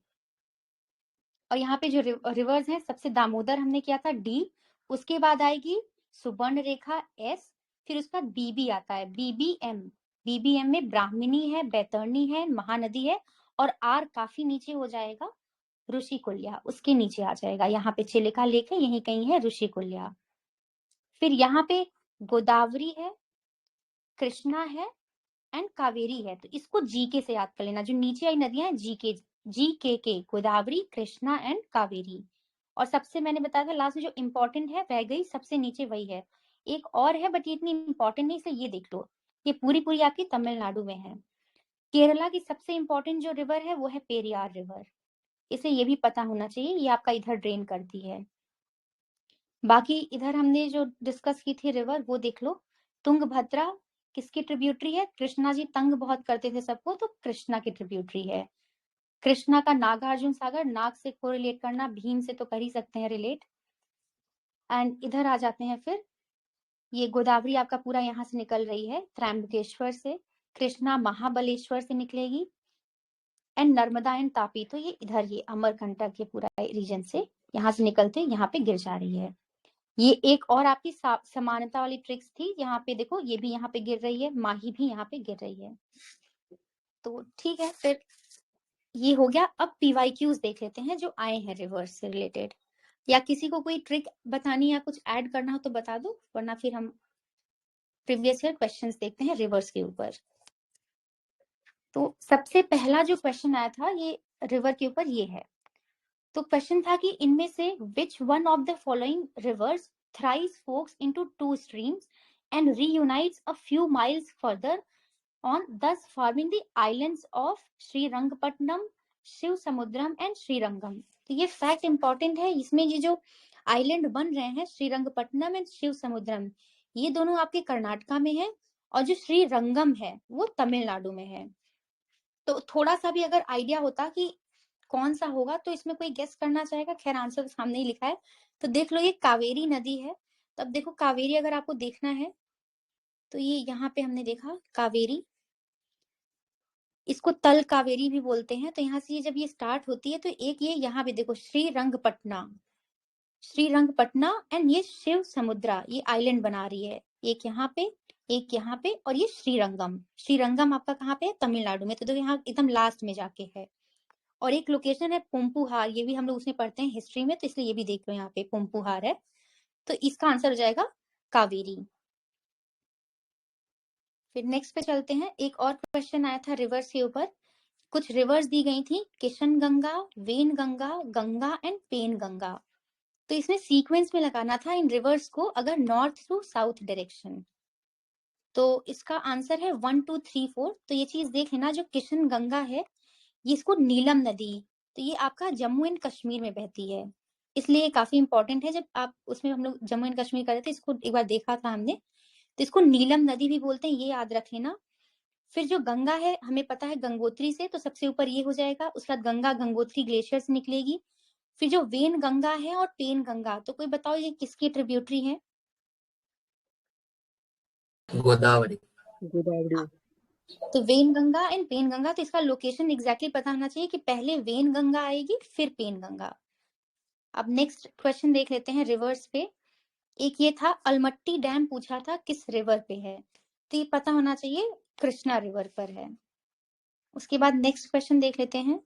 और यहाँ पे जो रिवर्स हैं, सबसे दामोदर हमने किया था D, उसके बाद आएगी सुवर्ण रेखा S, फिर उसका BB आता है, BBM में ब्राह्मणी है, बैतरणी है, महानदी है, और R काफी नीचे हो जाएगा, ऋषिकुल्या उसके नीचे आ जाएगा। यहाँ पे चिलिका लेक है, यहीं कहीं है ऋषिकुल्या। फिर यहाँ पे गोदावरी है, कृष्णा है एंड कावेरी है, तो इसको GK से याद कर लेना। जो नीचे आई नदियां हैं GK, गोदावरी, कृष्णा एंड कावेरी। और सबसे मैंने बताया था लास्ट में जो इंपॉर्टेंट है वैगई, सबसे नीचे वही है। एक और है बट ये इतनी इंपॉर्टेंट नहीं, इसलिए ये देख लो, ये पूरी पूरी आपकी तमिलनाडु में है। केरला की सबसे इंपॉर्टेंट जो रिवर है वो है पेरियार रिवर, इसे ये भी पता होना चाहिए, ये आपका इधर ड्रेन करती है। बाकी इधर हमने जो डिस्कस की थी रिवर वो देख लो। तुंगभद्रा किसकी ट्रिब्यूटरी है, कृष्णा जी तंग बहुत करते थे सबको, तो कृष्णा की ट्रिब्यूटरी है। कृष्णा का नागार्जुन सागर, नाग से कोरिलेट करना, भीम से तो कर ही सकते हैं रिलेट। एंड इधर आ जाते हैं, फिर ये गोदावरी आपका पूरा यहाँ से निकल रही है त्रैंबकेश्वर से, कृष्णा महाबलेश्वर से निकलेगी, एंड नर्मदा एंड तापी तो ये इधर ये अमरकंटक के पूरा रीजन से यहाँ से निकलते यहाँ पे गिर जा रही है। ये एक और आपकी समानता वाली ट्रिक्स थी, यहाँ पे देखो ये भी यहाँ पे गिर रही है, माही भी यहाँ पे गिर रही है। तो ठीक है, फिर ये हो गया। अब PYQs देख लेते हैं जो आए हैं रिवर्स से रिलेटेड, या किसी को कोई ट्रिक बतानी या कुछ ऐड करना हो तो बता दो, वरना फिर हम प्रीवियस ईयर क्वेश्चंस देखते हैं रिवर्स के ऊपर। तो सबसे पहला जो क्वेश्चन आया था ये रिवर के ऊपर ये है। तो क्वेश्चन था कि इनमें से which one of the following rivers thrice forks into two streams and reunites a few miles further on, thus forming the islands of Srirangapatnam, Shiva Samudram and Srirangam. तो ये फैक्ट इंपॉर्टेंट है, इसमें ये जो आइलैंड बन रहे हैं श्रीरंगपट्टनम एंड शिव समुद्रम, ये दोनों आपके कर्नाटका में है, और जो श्री रंगम है वो तमिलनाडु में है। तो थोड़ा सा भी अगर आइडिया होता कि कौन सा होगा तो इसमें कोई गेस करना चाहेगा? खैर आंसर तो सामने ही लिखा है, तो देख लो ये कावेरी नदी है। तब देखो कावेरी अगर आपको देखना है तो ये यहाँ पे हमने देखा कावेरी, इसको तल कावेरी भी बोलते हैं। तो यहाँ से ये जब ये स्टार्ट होती है तो एक ये यहाँ पे देखो श्रीरंगपटना, श्रीरंगपटना, एंड ये शिव समुद्रा, ये आइलैंड बना रही है, एक यहाँ पे एक यहाँ पे, और ये श्रीरंगम। श्रीरंगम आपका कहाँ पे है? तमिलनाडु में। तो देखो यहाँ एकदम लास्ट में जाके है। और एक लोकेशन है पुम्पुहार, ये भी हम लोग उसमें पढ़ते हैं हिस्ट्री में, तो इसलिए ये भी देख लो यहाँ पे पुम्पुहार है। तो इसका आंसर हो जाएगा कावेरी। फिर नेक्स्ट पे चलते हैं। एक और क्वेश्चन आया था रिवर्स के ऊपर, कुछ रिवर्स दी गई थी, किशन गंगा, वेन गंगा, गंगा एंड पेन गंगा। तो इसमें सीक्वेंस में लगाना था इन रिवर्स को, अगर नॉर्थ टू साउथ डायरेक्शन। तो इसका आंसर है 1 2 3 4। तो ये चीज देख लेना, जो किशन गंगा है ये इसको नीलम नदी, तो ये आपका जम्मू एंड कश्मीर में बहती है, इसलिए ये काफी इंपॉर्टेंट है। जब आप उसमें हम लोग जम्मू एंड कश्मीर कर रहे थे, इसको एक बार देखा था हमने, तो इसको नीलम नदी भी बोलते हैं, ये याद रख लेना। फिर जो गंगा है हमें पता है गंगोत्री से, तो सबसे ऊपर ये हो जाएगा। उसके बाद गंगा गंगोत्री ग्लेशियर से निकलेगी। फिर जो वेन गंगा है और पेन गंगा, तो कोई बताओ ये किसकी ट्रिब्यूटरी है? गोदावरी। तो वेन गंगा एंड पेन गंगा, तो इसका लोकेशन एग्जैक्टली पता होना चाहिए कि पहले वेन गंगा आएगी फिर पेन गंगा। अब नेक्स्ट क्वेश्चन देख लेते हैं रिवर्स पे। एक ये था अलमट्टी डैम पूछा था किस रिवर पे है, तो ये पता होना चाहिए कृष्णा रिवर पर है। उसके बाद नेक्स्ट क्वेश्चन देख लेते हैं।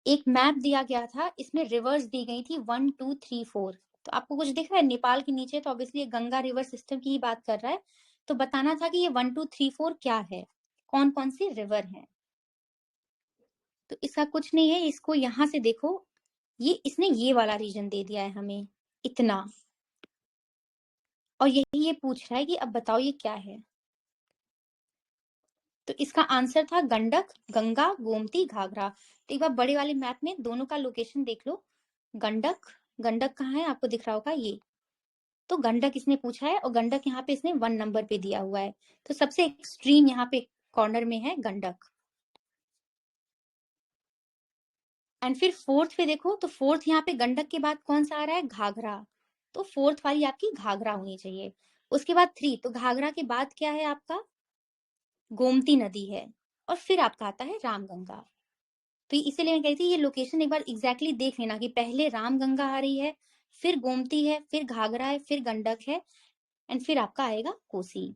एक मैप दिया गया था, इसमें रिवर्स दी गई थी 1 2 3 4। तो आपको कुछ दिख रहा है नेपाल के नीचे? तो ऑब्वियसली ये गंगा रिवर सिस्टम की ही बात कर रहा है। तो बताना था कि ये 1 2 3 4 क्या है, कौन कौन सी रिवर है। तो इसका कुछ नहीं है, इसको यहाँ से देखो, ये इसने ये वाला रीजन दे दिया है हमें इतना, और यही ये पूछ रहा है कि अब बताओ ये क्या है। तो इसका आंसर था गंडक, गंगा, गोमती, घाघरा। तो एक बार बड़े वाले मैप में दोनों का लोकेशन देख लो। गंडक, गंडक कहाँ है आपको दिख रहा होगा ये, तो गंडक इसने पूछा है, और गंडक यहाँ पे इसने 1 नंबर पे दिया हुआ है। तो सबसे एक्सट्रीम यहाँ पे कॉर्नर में है गंडक। एंड फिर फोर्थ पे देखो, तो फोर्थ यहाँ पे गंडक के बाद कौन सा आ रहा है? घाघरा। तो फोर्थ वाली आपकी घाघरा होनी चाहिए। उसके बाद 3, तो घाघरा के बाद क्या है आपका? गोमती नदी है, और फिर आपका आता है रामगंगा। तो इसीलिए मैं कहती थी ये लोकेशन एक बार एग्जैक्टली देख लेना कि पहले रामगंगा आ रही है, फिर गोमती है, फिर घाघरा है, फिर गंडक है, एंड फिर आपका आएगा कोसी।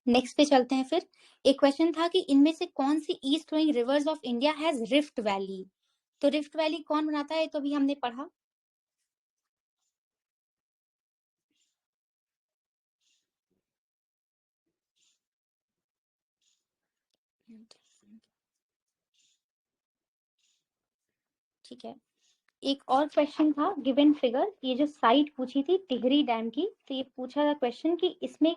नेक्स्ट पे चलते हैं। फिर एक क्वेश्चन था कि इनमें से कौन सी east flowing rivers of India has rift valley. तो रिफ्ट वैली कौन बनाता है, तो अभी हमने पढ़ा। ठीक है, एक और क्वेश्चन था गिवन फिगर, ये जो साइट पूछी थी टिहरी डैम की, तो ये पूछा था क्वेश्चन कि इसमें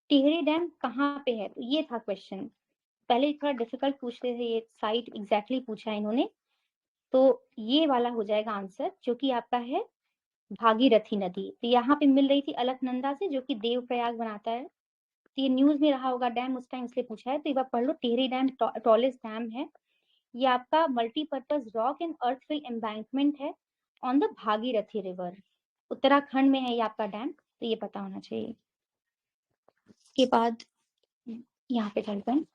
टिहरी डैम कहाँ पे है। तो ये था क्वेश्चन, पहले थोड़ा डिफिकल्ट पूछते थे, ये साइट एग्जैक्टली पूछा है इन्होंने। तो ये वाला हो जाएगा आंसर, जो कि आपका है भागीरथी नदी। तो यहाँ पे मिल रही थी अलकनंदा से, जो कि देवप्रयाग बनाता है। तो ये न्यूज में रहा होगा डैम उस टाइम, इसलिए पूछा है। तो एक बार पढ़ लो, टिहरी डैम टॉलेस्ट डैम है, ये आपका मल्टीपर्पज रॉक एंड अर्थफिल एम्बैंकमेंट है on the Bhagirathi river, Uttarakhand में है ये आपका डैम, तो ये पता होना चाहिए। इसके बाद यहाँ पे चलते हैं,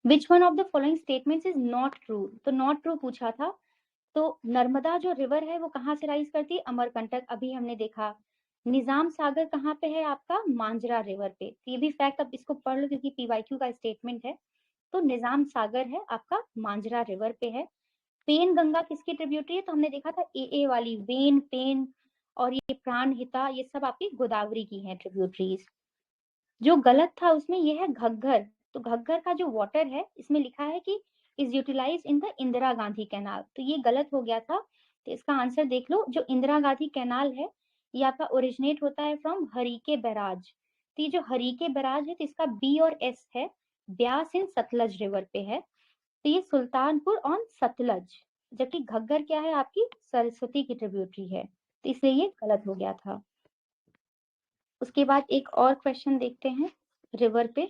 which one of the following statements is not true. तो नॉट ट्रू पूछा था। तो नर्मदा जो रिवर है वो कहाँ से राइज करती है? अमरकंटक, अभी हमने देखा। निजाम सागर कहाँ पे है आपका? मांजरा रिवर पे। तो ये भी फैक्ट अब इसको पढ़ लो, क्योंकि पीवाईक्यू का स्टेटमेंट है। तो निजाम सागर है आपका मांजरा रिवर पे है। पेन गंगा किसकी ट्रिब्यूटरी है? तो हमने देखा था ए वाली, वेन, पेन और ये प्राणहिता, ये सब आपकी गोदावरी की हैं ट्रिब्यूटरीज। जो गलत था उसमें ये है घग्गर। तो घग्गर का जो वाटर है, इसमें लिखा है कि is utilise in the Indira Gandhi canal, तो ये गलत हो गया था। तो इसका आंसर देख लो, जो इंदिरा गांधी कैनाल है ये आपका ओरिजिनेट होता है फ्रॉम हरीके बैराज। तो ये जो हरीके बैराज है, तो इसका बी और एस है, ब्यास इन सतलज रिवर पे है। तो ये सुल्तानपुर ऑन सतलज, जबकि घग्गर क्या है आपकी? सरस्वती की ट्रिब्यूटरी है, तो इसलिए ये गलत हो गया था। उसके बाद एक और क्वेश्चन देखते हैं रिवर पे।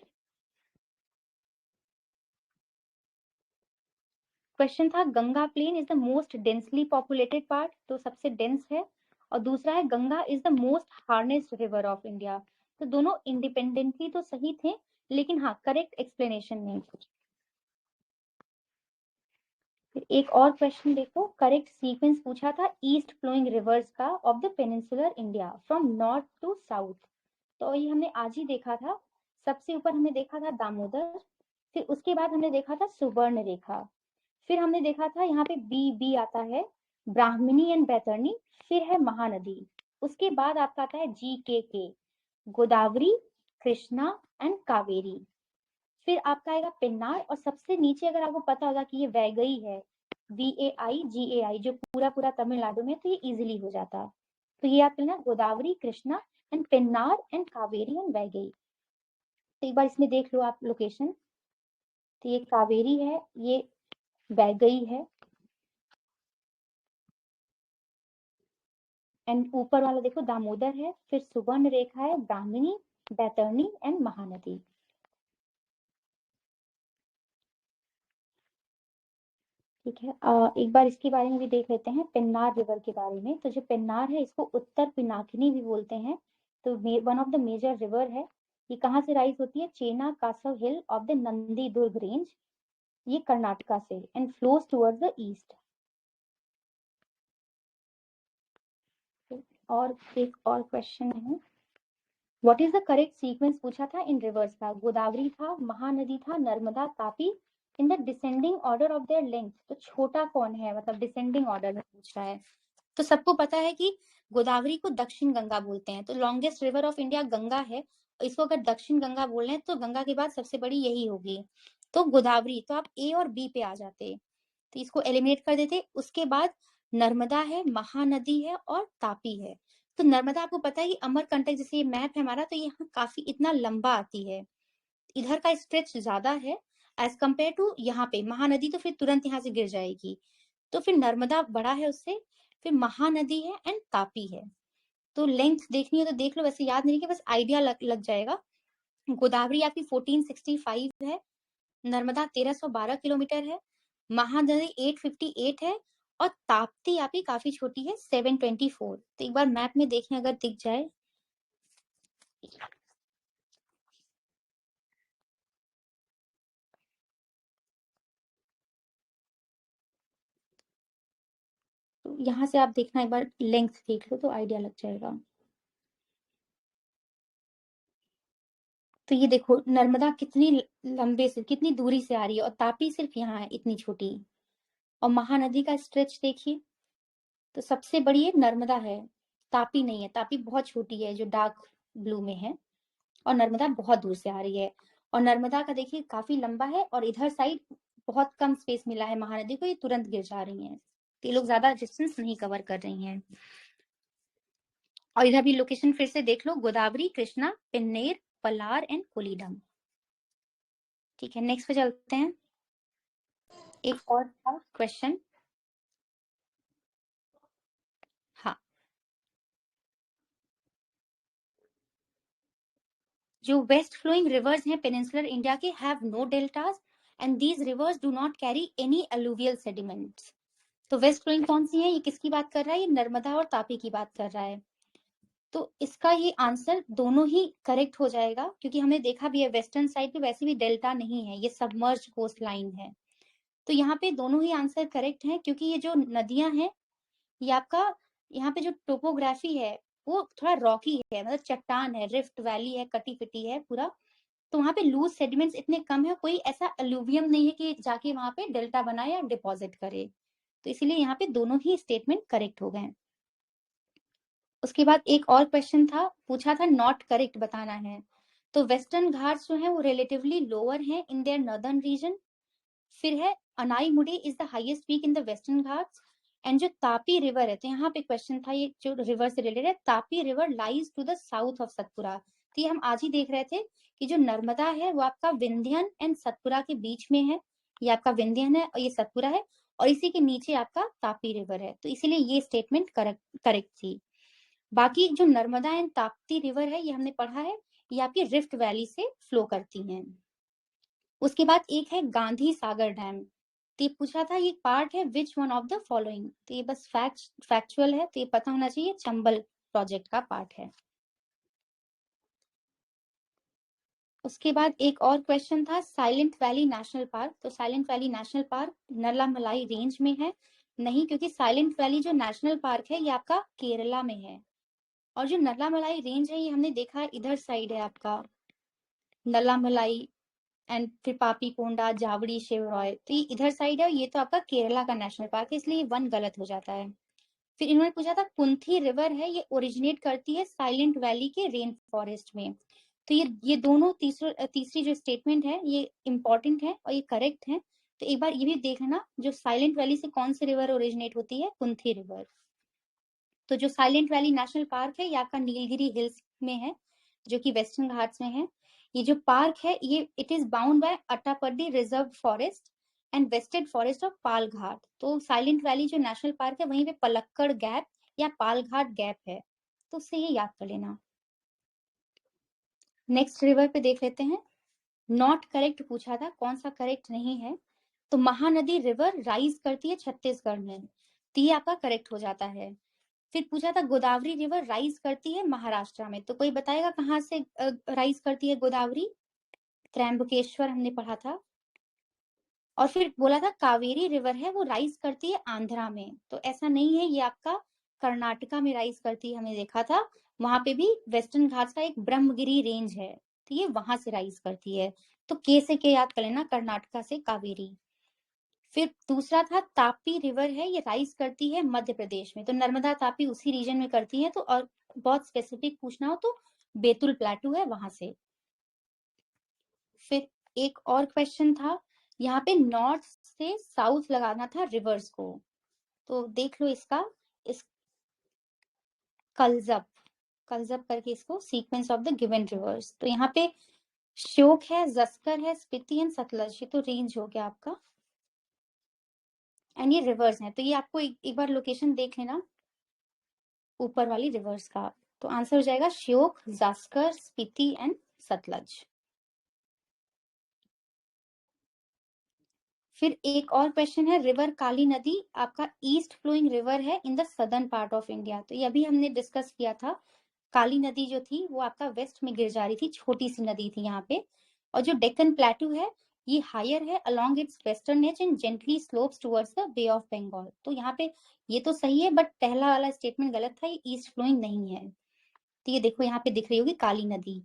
क्वेश्चन था Ganga plain is the most densely populated part, तो सबसे डेंस है, और दूसरा है Ganga is the most harnessed river of India. तो दोनों इंडिपेंडेंटली तो सही थे, लेकिन हाँ करेक्ट एक्सप्लेनेशन नहीं। फिर एक और क्वेश्चन देखो, करेक्ट सीक्वेंस पूछा था ईस्ट फ्लोइंग रिवर्स का of the peninsular India from north to south. तो ये हमने आज ही देखा था। सबसे ऊपर हमने देखा था दामोदर, फिर उसके बाद हमने देखा था सुवर्ण रेखा, फिर हमने देखा था यहाँ पे बी आता है ब्राह्मणी एंड बैतरणी, फिर है महानदी, उसके बाद आपका आता है के गोदावरी, कृष्णा एंड कावेरी, फिर आपका आएगा पेन्नार, और सबसे नीचे अगर आपको पता होगा कि ये वैगई है VAIGAI जो पूरा पूरा तमिलनाडु में, तो ये इजिली हो जाता। तो ये आप लेना Godavari, Krishna and Pennar and Kaveri and Vaigai. तो एक बार इसमें देख लो आप लोकेशन, तो ये कावेरी है, ये वैगई है, एंड ऊपर वाला देखो दामोदर है, फिर सुवर्ण रेखा है, ब्राह्मणी, बैतरणी एंड महानदी। ठीक है, एक बार इसके बारे में भी देख लेते हैं, पेन्नार रिवर के बारे में। तो जो पेन्नार है इसको उत्तर पिनाकिनी भी बोलते हैं, तो one of the major river है। ये कहाँ से राइज होती है? Chennakesava hill of the Nandi Durg range, ये कर्नाटका से, and flows towards the east. और एक और क्वेश्चन है, what is the correct sequence पूछा था इन रिवर्स का। गोदावरी था, महानदी था, Narmada, Tapi, in the descending order of their length. तो छोटा कौन है, मतलब डिसेंडिंग ऑर्डर में पूछ रहा है। तो सबको पता है कि गोदावरी को दक्षिण गंगा बोलते हैं, तो longest river of India Ganga है, इसको अगर दक्षिण गंगा बोल रहे हैं तो गंगा के बाद सबसे बड़ी यही होगी, तो गोदावरी। तो आप A और B पे आ जाते, तो इसको एलिमिनेट कर देते। उसके बाद नर्मदा है, महानदी है और तापी है। तो नर्मदा आपको पता है कि अमरकंटक, जैसे ये मैप है हमारा, तो यहाँ काफी इतना लंबा आती है, इधर का स्ट्रेच ज्यादा है एज कम्पेयर टू यहाँ पे। महानदी तो फिर तुरंत यहाँ से गिर जाएगी, तो फिर नर्मदा बड़ा है उससे, फिर महानदी है एंड तापी है। तो लेंथ देखनी हो तो देख लो, वैसे याद नहीं कि बस आइडिया लग जाएगा। गोदावरी आपकी 1465 है, नर्मदा 1312 किलोमीटर है, महानदी 858 है, और ताप्ती आपकी काफी छोटी है 724। तो एक बार मैप में देखें अगर दिख जाए, तो यहाँ से आप देखना, एक बार लेंथ देख लो तो आइडिया लग जाएगा। तो ये देखो नर्मदा कितनी लंबे से, कितनी दूरी से आ रही है, और तापी सिर्फ यहाँ है इतनी छोटी। और महानदी का स्ट्रेच देखिए, तो सबसे बड़ी है नर्मदा है, तापी नहीं है, तापी बहुत छोटी है जो डार्क ब्लू में है, और नर्मदा बहुत दूर से आ रही है। और नर्मदा का देखिए काफी लंबा है, और इधर साइड बहुत कम स्पेस मिला है महानदी को, ये तुरंत गिर जा रही है, ये लोग ज्यादा डिस्टेंस नहीं कवर कर रही हैं। और इधर भी लोकेशन फिर से देख लो, गोदावरी, कृष्णा, पेन्नेर, पलार एंड कोलीडम। ठीक है, नेक्स्ट पे चलते हैं। एक और था क्वेश्चन, हाँ, जो वेस्ट फ्लोइंग रिवर्स हैं पेनिनसुलर इंडिया के, have no deltas and these rivers do not carry any alluvial sediments. तो वेस्ट फ्लोइंग कौन सी है, ये किसकी बात कर रहा है? ये नर्मदा और तापी की बात कर रहा है। तो इसका ये आंसर दोनों ही करेक्ट हो जाएगा, क्योंकि हमने देखा भी है वेस्टर्न साइड पे वैसे भी डेल्टा नहीं है, ये सबमर्ज कोस्ट लाइन है। तो यहाँ पे दोनों ही आंसर करेक्ट हैं, क्योंकि ये जो नदियां हैं, ये आपका यहाँ पे जो टोपोग्राफी है वो थोड़ा रॉकी है, मतलब चट्टान है, रिफ्ट वैली है, कटी पिटी है पूरा, तो वहां पे लूज सेडिमेंट्स इतने कम है, कोई ऐसा अलुवियम नहीं है कि जाके वहां पे डेल्टा बनाए या डिपॉजिट करे। तो इसीलिए यहाँ पे दोनों ही स्टेटमेंट करेक्ट हो गए। उसके बाद एक और क्वेश्चन था, पूछा था नॉट करेक्ट बताना है। तो वेस्टर्न घाट्स जो है वो रिलेटिवली लोअर है इन देयर नॉर्दर्न रीजन, फिर है Anaimudi is the highest peak in the western Ghats, and जो तापी रिवर है, तो यहाँ पे क्वेश्चन था, ये जो रिवर से रिलेटेड है, Tapi river lies to the south of Satpura. तो ये हम आज ही देख रहे थे कि जो नर्मदा है वो आपका विंध्यन एंड सतपुरा के बीच में है, ये आपका विंध्यन है और ये सतपुरा है, और इसी के नीचे आपका तापी रिवर है, तो इसीलिए ये स्टेटमेंट करेक्ट थी। बाकी जो नर्मदा एंड ताप्ती रिवर है ये हमने पढ़ा है, ये आपकी रिफ्ट वैली से फ्लो करती हैं। उसके बाद एक है गांधी सागर डैम, तो ये पूछा था ये पार्ट है which one of the following, तो ये बस फैक्चुअल है, तो ये पता होना चाहिए चंबल प्रोजेक्ट का पार्ट है। उसके बाद एक और क्वेश्चन था साइलेंट वैली नेशनल पार्क, तो silent valley national park Nallamalai range में है नहीं, क्योंकि साइलेंट वैली जो नेशनल पार्क है ये आपका केरला में है, और जो नल्लामलाई रेंज है ये हमने देखा इधर साइड है आपका नल्लामलाई एंड फिर पापी कोंडा जावड़ी शिवरॉय, तो ये इधर साइड है, ये तो आपका केरला का नेशनल पार्क है, इसलिए वन गलत हो जाता है। फिर इन्होंने पूछा था कुंथी रिवर है ये ओरिजिनेट करती है साइलेंट वैली के रेन फॉरेस्ट में, तो ये दोनों तीसरी जो स्टेटमेंट है ये इंपॉर्टेंट है और ये करेक्ट है, तो एक बार ये भी देख लेना जो साइलेंट वैली से कौन सी रिवर ओरिजिनेट होती है, कुंथी रिवर। तो जो साइलेंट वैली नेशनल पार्क है ये आपका नीलगिरी हिल्स में है जो कि वेस्टर्न घाट्स में है। ये जो पार्क है ये it is bound by Attappadi reserve forest and vested forest of Palghat, तो साइलेंट वैली जो नेशनल पार्क है वहीं पे पलक्कड़ गैप या पाल घाट गैप है, तो उससे ये याद कर लेना। नेक्स्ट रिवर पे देख लेते हैं, नॉट करेक्ट पूछा था, कौन सा करेक्ट नहीं है, तो महानदी रिवर राइज करती है छत्तीसगढ़ में, तो ये आपका करेक्ट हो जाता है। फिर पूछा था गोदावरी रिवर राइज करती है महाराष्ट्र में, तो कोई बताएगा कहाँ से राइज करती है गोदावरी, त्रैंबकेश्वर हमने पढ़ा था। और फिर बोला था कावेरी रिवर है वो राइज करती है आंध्रा में, तो ऐसा नहीं है, ये आपका कर्नाटका में राइज करती है, हमने देखा था वहां पे भी वेस्टर्न घाट्स का एक ब्रह्मगिरी रेंज है, तो ये वहां से राइज करती है, तो के से के याद कर लेना, कर्नाटका से कावेरी। फिर दूसरा था तापी रिवर है ये राइज करती है मध्य प्रदेश में, तो नर्मदा तापी उसी रीजन में करती है, तो और बहुत स्पेसिफिक पूछना हो तो बेतुल प्लेटू है वहां से। फिर एक और क्वेश्चन था, यहाँ पे नॉर्थ से साउथ लगाना था रिवर्स को, तो देख लो इसका, इस कलजब करके इसको sequence of the given reverse, तो यहाँ पे श्योक है, जस्कर है, स्पीति एंड सतलज, ये तो रेंज हो गया आपका, एंड ये रिवर्स है, तो ये आपको एक बार लोकेशन देख लेना ऊपर वाली रिवर्स का, तो आंसर हो जाएगा श्योक, जास्कर, स्पीति एंड सतलज। फिर एक और क्वेश्चन है, रिवर काली नदी आपका ईस्ट फ्लोइंग रिवर है in the southern part of India, तो ये अभी हमने डिस्कस किया था, काली नदी जो थी वो आपका वेस्ट में गिर जा रही थी, छोटी सी नदी थी यहाँ पे, और जो डेक्कन प्लेटू है ये हायर है along its western edge and gently slopes towards the Bay of Bengal, तो यहाँ पे ये तो सही है बट पहला वाला स्टेटमेंट गलत था, ये ईस्ट फ्लोइंग नहीं है, तो ये देखो यहाँ पे दिख रही होगी काली नदी,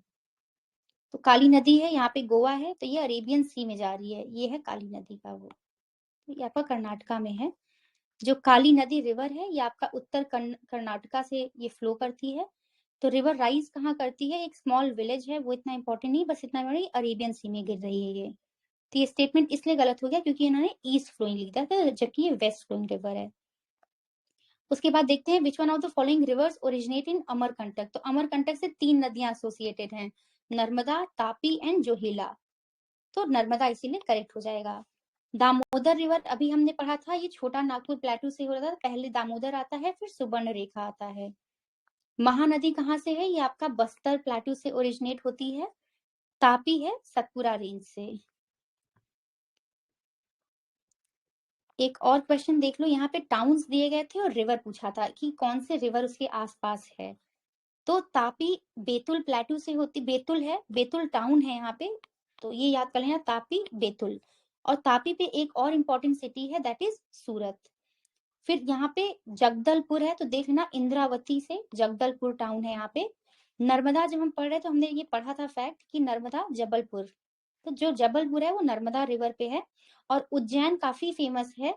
तो काली नदी है यहाँ पे गोवा है, तो ये अरेबियन सी में जा रही है, ये है काली नदी का वो, तो ये आपका कर्नाटका में है। जो काली नदी रिवर है ये आपका उत्तर कर्नाटका से ये फ्लो करती है, तो रिवर राइज कहाँ करती है, एक स्मॉल विलेज है वो इतना इंपॉर्टेंट नहीं, बस इतना बड़ी अरेबियन सी में गिर रही है ये, तो ये स्टेटमेंट इसलिए गलत हो गया क्योंकि इन्होंने ईस्ट फ्लोइंग लिखा था जबकि ये वेस्ट फ्लोइंग रिवर है। उसके बाद देखते हैं which one of the following rivers originate in Amarkantak, तो अमरकंटक से 3 नदियां एसोसिएटेड हैं, नर्मदा, तापी एंड जोहिला, तो नर्मदा इसीलिए करेक्ट हो जाएगा। दामोदर रिवर अभी हमने पढ़ा था, ये छोटा नागपुर प्लेटू से हो रहा था, पहले दामोदर आता है फिर सुबर्ण रेखा आता है। महानदी कहाँ से है, ये आपका बस्तर प्लेटू से ओरिजिनेट होती है, तापी है सतपुरा रेंज से। एक और क्वेश्चन देख लो, यहाँ पे टाउन्स दिए गए थे और रिवर पूछा था कि कौन से रिवर उसके आसपास है, तो तापी बेतुल प्लेटू से होती, बेतुल है, बेतुल टाउन है यहाँ पे, तो ये याद कर लेना तापी बेतुल, और तापी पे एक और इम्पोर्टेंट सिटी है दैट इज सूरत। फिर यहाँ पे जगदलपुर है, तो देख लेना इंद्रावती से जगदलपुर टाउन है यहाँ पे। नर्मदा जब हम पढ़ रहे तो हमने ये पढ़ा था फैक्ट कि नर्मदा जबलपुर, तो जो जबलपुर है वो नर्मदा रिवर पे है, और उज्जैन काफी फेमस है,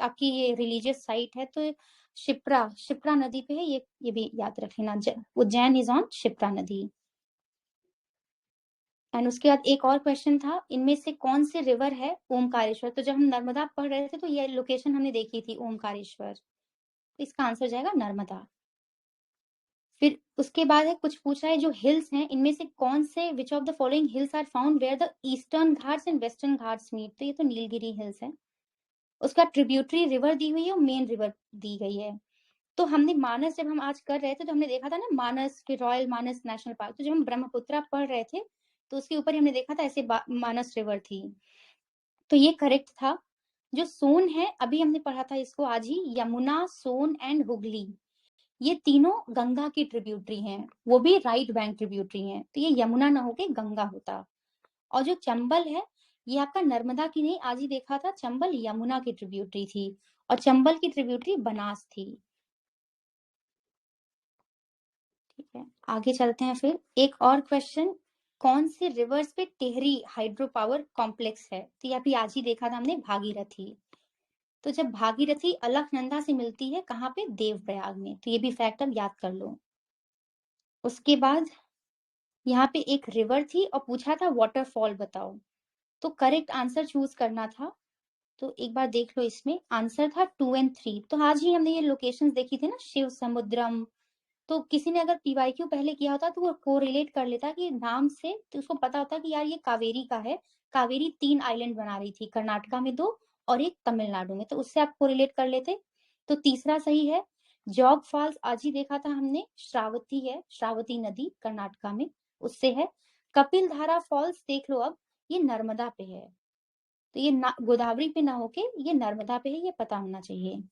आपकी ये रिलीजियस साइट है, तो शिप्रा नदी पे है, ये भी याद रख लेना, उज्जैन इज ऑन शिप्रा नदी। एंड उसके बाद एक और क्वेश्चन था, इनमें से कौन से रिवर है ओमकारेश्वर, तो जब हम नर्मदा पढ़ रहे थे तो ये लोकेशन हमने देखी थी ओमकारेश्वर, तो इसका आंसर हो जाएगा नर्मदा। फिर उसके बाद है कुछ पूछा है जो हिल्स हैं इनमें से कौन से which of the following hills are found where the Eastern Ghats and Western Ghats meet, तो ये तो नीलगिरी हिल्स है। उसका ट्रिब्यूटरी रिवर दी हुई है और मेन रिवर दी गई है, तो हमने मानस जब हम आज कर रहे थे तो हमने देखा था ना मानस, फिर रॉयल मानस नेशनल पार्क। तो जब हम ब्रह्मपुत्रा पढ़ रहे थे तो उसके ऊपर हमने देखा था ऐसे मानस रिवर थी, तो ये करेक्ट था। जो सोन है अभी हमने पढ़ा था इसको आज ही, यमुना, सोन एंड हुगली, ये तीनों गंगा की ट्रिब्यूटरी हैं, वो भी राइट बैंक ट्रिब्यूटरी हैं, तो ये यमुना ना होके गंगा होता। और जो चंबल है ये आपका नर्मदा की नहीं, आज ही देखा था चंबल यमुना की ट्रिब्यूटरी थी और चंबल की ट्रिब्यूटरी बनास थी। ठीक है, आगे चलते हैं। फिर एक और क्वेश्चन, कौन से रिवर्स पे टिहरी हाइड्रो पावर कॉम्प्लेक्स है? तो ये अभी आज ही देखा था हमने, भागीरथी। तो जब भागीरथी अलकनंदा से मिलती है कहाँ पे? देवप्रयाग में, तो ये भी फैक्ट अब याद कर लो। उसके बाद यहाँ पे एक रिवर थी और पूछा था वाटरफॉल बताओ, तो करेक्ट आंसर चूज करना था। तो एक बार देख लो, इसमें आंसर था 2 और 3। तो आज ही हमने ये लोकेशंस देखी थी ना, शिव समुद्रम। तो किसी ने अगर पीवाईक्यू पहले किया होता तो वो कोरिलेट कर लेता कि नाम से, तो उसको पता होता कि यार ये कावेरी का है। कावेरी 3 आइलैंड बना रही थी, कर्नाटका में 2 और एक तमिलनाडु में, तो उससे आप कोरिलेट कर लेते। तो तीसरा सही है। जॉग फॉल्स आज ही देखा था हमने, श्रावती है, श्रावती नदी कर्नाटका में, उससे है। कपिल धारा फॉल्स देख लो अब, ये नर्मदा पे है, तो ये गोदावरी पे ना होके ये नर्मदा पे है, ये पता होना चाहिए।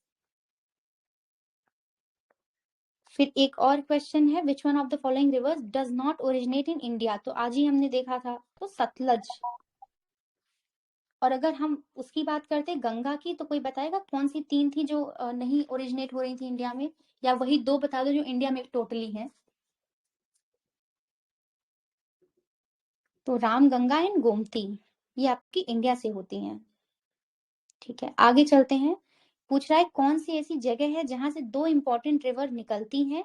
फिर एक और क्वेश्चन है, which one of the following rivers does not originate in India? तो आज ही हमने देखा था, तो सतलज। और अगर हम उसकी बात करते गंगा की, तो कोई बताएगा कौन सी 3 थी जो नहीं ओरिजिनेट हो रही थी इंडिया में, या वही 2 बता दो जो इंडिया में टोटली है? तो राम गंगा एंड गोमती, ये आपकी इंडिया से होती हैं। ठीक है, आगे चलते हैं। पूछ रहा है कौन सी ऐसी जगह है जहां से 2 इंपॉर्टेंट रिवर निकलती हैं,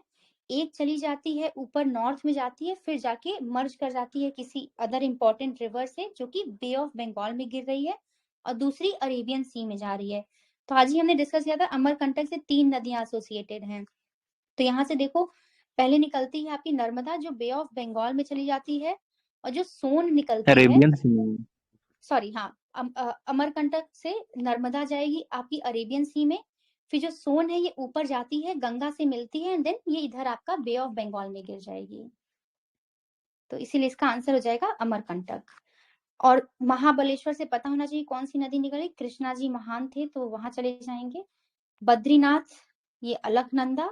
एक चली जाती है ऊपर नॉर्थ में जाती है, फिर जाके मर्ज कर जाती है किसी अदर इंपॉर्टेंट रिवर से जो कि बे ऑफ बंगाल में गिर रही है, और दूसरी अरेबियन सी में जा रही है। तो आज ही हमने डिस्कस किया था अमरकंटक से 3 नदियां एसोसिएटेड हैं। तो यहाँ से देखो, पहले निकलती है आपकी नर्मदा जो बे ऑफ बंगाल में चली जाती है, और जो सोन निकलती है, अरेबियन सी। सॉरी हाँ, अमरकंटक से नर्मदा जाएगी आपकी अरेबियन सी में, फिर जो सोन है ये ऊपर जाती है, गंगा से मिलती है, एंड देन ये इधर आपका बे ऑफ बंगाल में गिर जाएगी। तो इसीलिए इसका आंसर हो जाएगा अमरकंटक। और महाबलेश्वर से पता होना चाहिए कौन सी नदी निकली, कृष्णा जी महान थे तो वहां चले जाएंगे। बद्रीनाथ, ये अलकनंदा,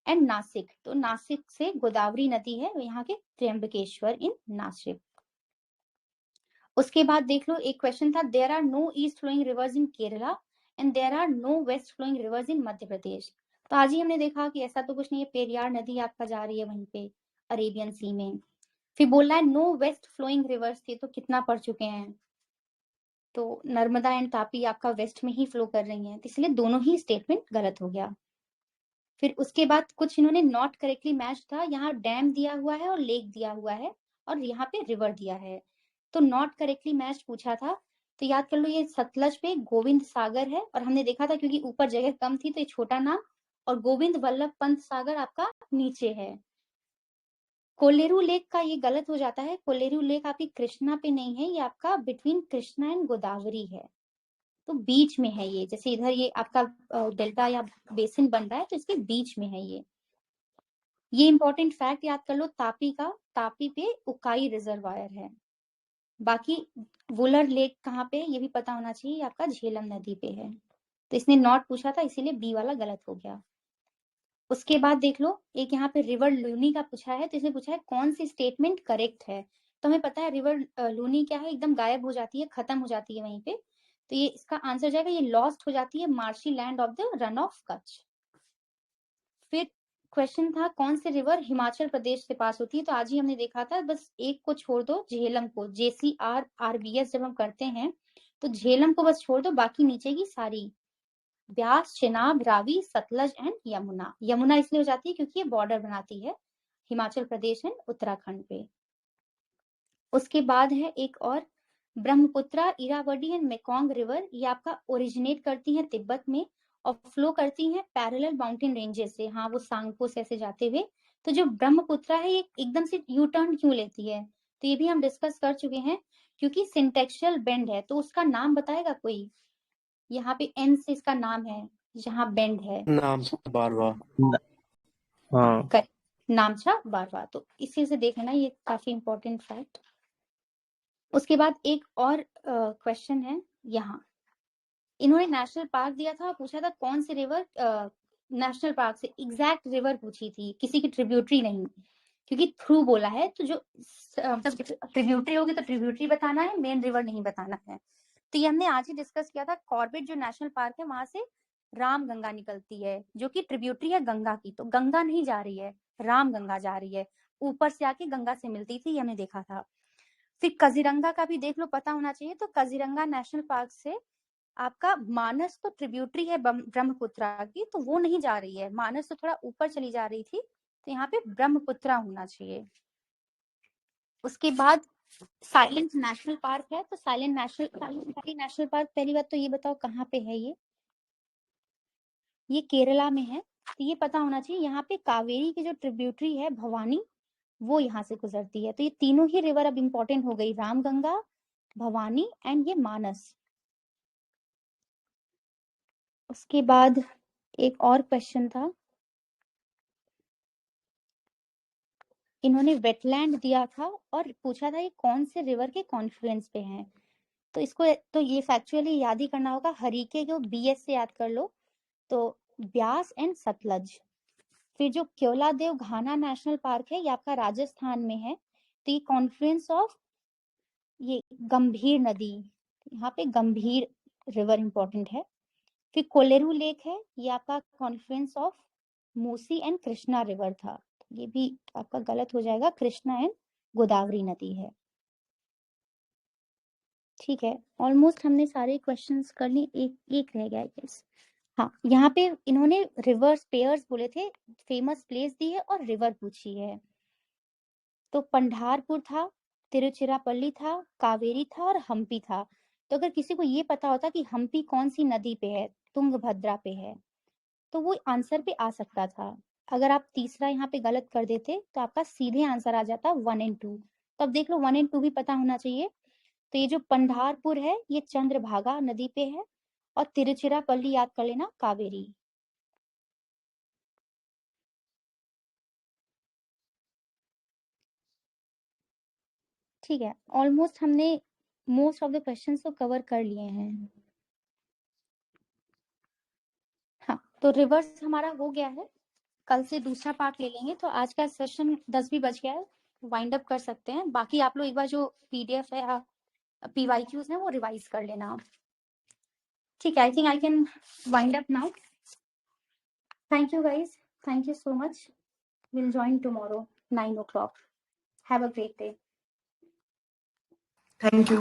एंड नासिक, तो नासिक से गोदावरी नदी है यहाँ के त्र्यंबकेश्वर इन नासिक। उसके बाद देख लो, एक क्वेश्चन था, there are no east flowing rivers in Kerala and there are no west flowing rivers in Madhya Pradesh. तो आज ही हमने देखा कि ऐसा तो कुछ नहीं है, पेरियार नदी आपका जा रही है वहीं पे अरेबियन सी में। फिर बोल रहा है नो वेस्ट फ्लोइंग रिवर्स थे, तो कितना पढ़ चुके हैं? तो नर्मदा एंड तापी आपका वेस्ट में ही फ्लो कर रही हैं, तो इसलिए दोनों ही स्टेटमेंट गलत हो गया। फिर उसके बाद कुछ इन्होंने नॉट करेक्टली मैच था, यहाँ डैम दिया हुआ है और लेक दिया हुआ है और यहाँ पे रिवर दिया है, तो नॉट करेक्टली मैच पूछा था। तो याद कर लो, ये सतलज पे गोविंद सागर है, और हमने देखा था क्योंकि ऊपर जगह कम थी तो ये छोटा नाम, और गोविंद वल्लभ पंत सागर आपका नीचे है। कोलेरू लेक का ये गलत हो जाता है, कोलेरू लेक आपकी कृष्णा पे नहीं है, ये आपका बिटवीन कृष्णा एंड गोदावरी है, तो बीच में है ये, जैसे इधर ये आपका डेल्टा या बेसिन बन रहा है तो इसके बीच में है ये इंपॉर्टेंट फैक्ट याद कर लो तापी का, तापी पे उकाई रिजर्वायर है। बाकी वुलर लेक कहाँ पे, ये भी पता होना चाहिए, आपका झेलम नदी पे है। तो इसने नॉट पूछा था इसीलिए बी वाला गलत हो गया। उसके बाद देख लो, एक यहाँ पे रिवर लूनी का पूछा है, तो इसने पूछा है कौन सी स्टेटमेंट करेक्ट है। तो हमें पता है रिवर लूनी क्या है, एकदम गायब हो जाती है, खत्म हो जाती है वहीं पे, तो ये इसका आंसर जाएगा, ये लॉस्ट हो जाती है marshy land of the run of Kutch. फिर क्वेश्चन था कौन से रिवर हिमाचल प्रदेश से पास होती है, तो आज ही हमने देखा था, बस एक को छोड़ दो, झेलम को, JCR RBS जब हम करते हैं तो झेलम को बस छोड़ दो, बाकी नीचे की सारी, ब्यास, चिनाब, रावी, सतलज एंड यमुना। यमुना इसलिए हो जाती है क्योंकि ये बॉर्डर बनाती है हिमाचल प्रदेश एंड उत्तराखंड पे। उसके बाद है एक और, Brahmaputra, Irrawaddy and Mekong river, ये आपका ओरिजिनेट करती है तिब्बत में और फ्लो करती हैं पैरेलल माउंटेन रेंजेस से, हाँ वो सांगपो से ऐसे जाते हुए। तो जो ब्रह्मपुत्रा है ये एकदम से यू टर्न क्यों लेती है, तो ये भी हम डिस्कस कर चुके हैं, क्योंकि सिंटेक्शियल बेंड है, तो उसका नाम बताएगा कोई? यहाँ पे एन से इसका नाम है, जहाँ बेंड है, नामचा बारवा। हाँ करेक्ट, नामचा बारवा। तो इसी से देख लेना, ये काफी इंपॉर्टेंट फैक्ट। उसके बाद एक और क्वेश्चन है यहाँ, इन्होंने नेशनल पार्क दिया था, पूछा था कौन सी रिवर नेशनल पार्क से, एग्जैक्ट रिवर पूछी थी, किसी की ट्रिब्यूटरी नहीं, क्योंकि थ्रू बोला है तो जो ट्रिब्यूटरी होगी तो ट्रिब्यूटरी बताना है, मेन रिवर नहीं बताना है। तो ये हमने आज ही डिस्कस किया था, कॉर्बेट जो नेशनल पार्क है वहां से रामगंगा निकलती है जो कि ट्रिब्यूटरी है गंगा की, तो गंगा नहीं जा रही है, रामगंगा जा रही है, ऊपर से आके गंगा से मिलती थी, ये हमने देखा था। फिर काजीरंगा का भी देख लो, पता होना चाहिए। तो काजीरंगा नेशनल पार्क से आपका मानस तो ट्रिब्यूटरी है ब्रह्मपुत्रा की, तो वो नहीं जा रही है, मानस तो थोड़ा ऊपर चली जा रही थी, तो यहाँ पे ब्रह्मपुत्रा होना चाहिए। उसके बाद साइलेंट नेशनल पार्क है, तो साइलेंट नेशनल पार्क, पहली बात तो ये बताओ कहाँ पे है ये केरला में है, तो ये पता होना चाहिए। यहाँ पे कावेरी की जो ट्रिब्यूटरी है भवानी, वो यहाँ से गुजरती है। तो ये तीनों ही रिवर अब इंपॉर्टेंट हो गई, रामगंगा, भवानी एंड ये मानस। उसके बाद एक और क्वेश्चन था, इन्होंने वेटलैंड दिया था और पूछा था ये कौन से रिवर के कॉन्फ्लुएंस पे हैं। तो इसको तो ये फैक्चुअली याद ही करना होगा, हरीके को बीएस से याद कर लो, तो ब्यास एंड सतलज। फिर जो केवलादेव घाना नेशनल पार्क है, ये आपका राजस्थान में है, तो ये कॉन्फ्लुएंस ऑफ ये गंभीर नदी, यहाँ पे गंभीर रिवर इंपॉर्टेंट है। फिर कोलेरू लेक है, ये आपका Confluence of Musi and Krishna river था, ये भी आपका गलत हो जाएगा, कृष्णा एंड गोदावरी नदी है। ठीक है, ऑलमोस्ट हमने सारे क्वेश्चंस कर लिए, एक रह गया आई गेस। हाँ, यहाँ पे इन्होंने रिवर्स पेयर्स बोले थे, फेमस प्लेस दी है और रिवर पूछी है। तो पंढारपुर था, तिरुचिरापल्ली था, कावेरी था और हम्पी था। तो अगर किसी को ये पता होता कि हम्पी कौन सी नदी पे है, तुंगभद्रा पे है, तो वो आंसर पे आ सकता था। अगर आप तीसरा यहाँ पे गलत कर देते तो आपका सीधे आंसर आ जाता 1 और 2। तो अब देख लो 1 और 2 भी पता होना चाहिए। तो ये जो पंढारपुर है ये चंद्रभागा नदी पे है, और तिरुचिरापल्ली याद कर लेना कावेरी। ठीक है, ऑलमोस्ट हमने मोस्ट ऑफ द क्वेश्चंस तो कवर कर लिए हैं। हाँ, तो रिवर्स हमारा हो गया है, कल से दूसरा पार्ट ले लेंगे। तो आज का सेशन 10 भी बज गया है, वाइंड अप कर सकते हैं। बाकी आप लोग एक बार जो पीडीएफ है या PYQs है वो रिवाइज कर लेना। ठीक है, I think I can wind up now. Thank you guys, thank you so much. Will join tomorrow 9 o'clock. Have a great day. Thank you.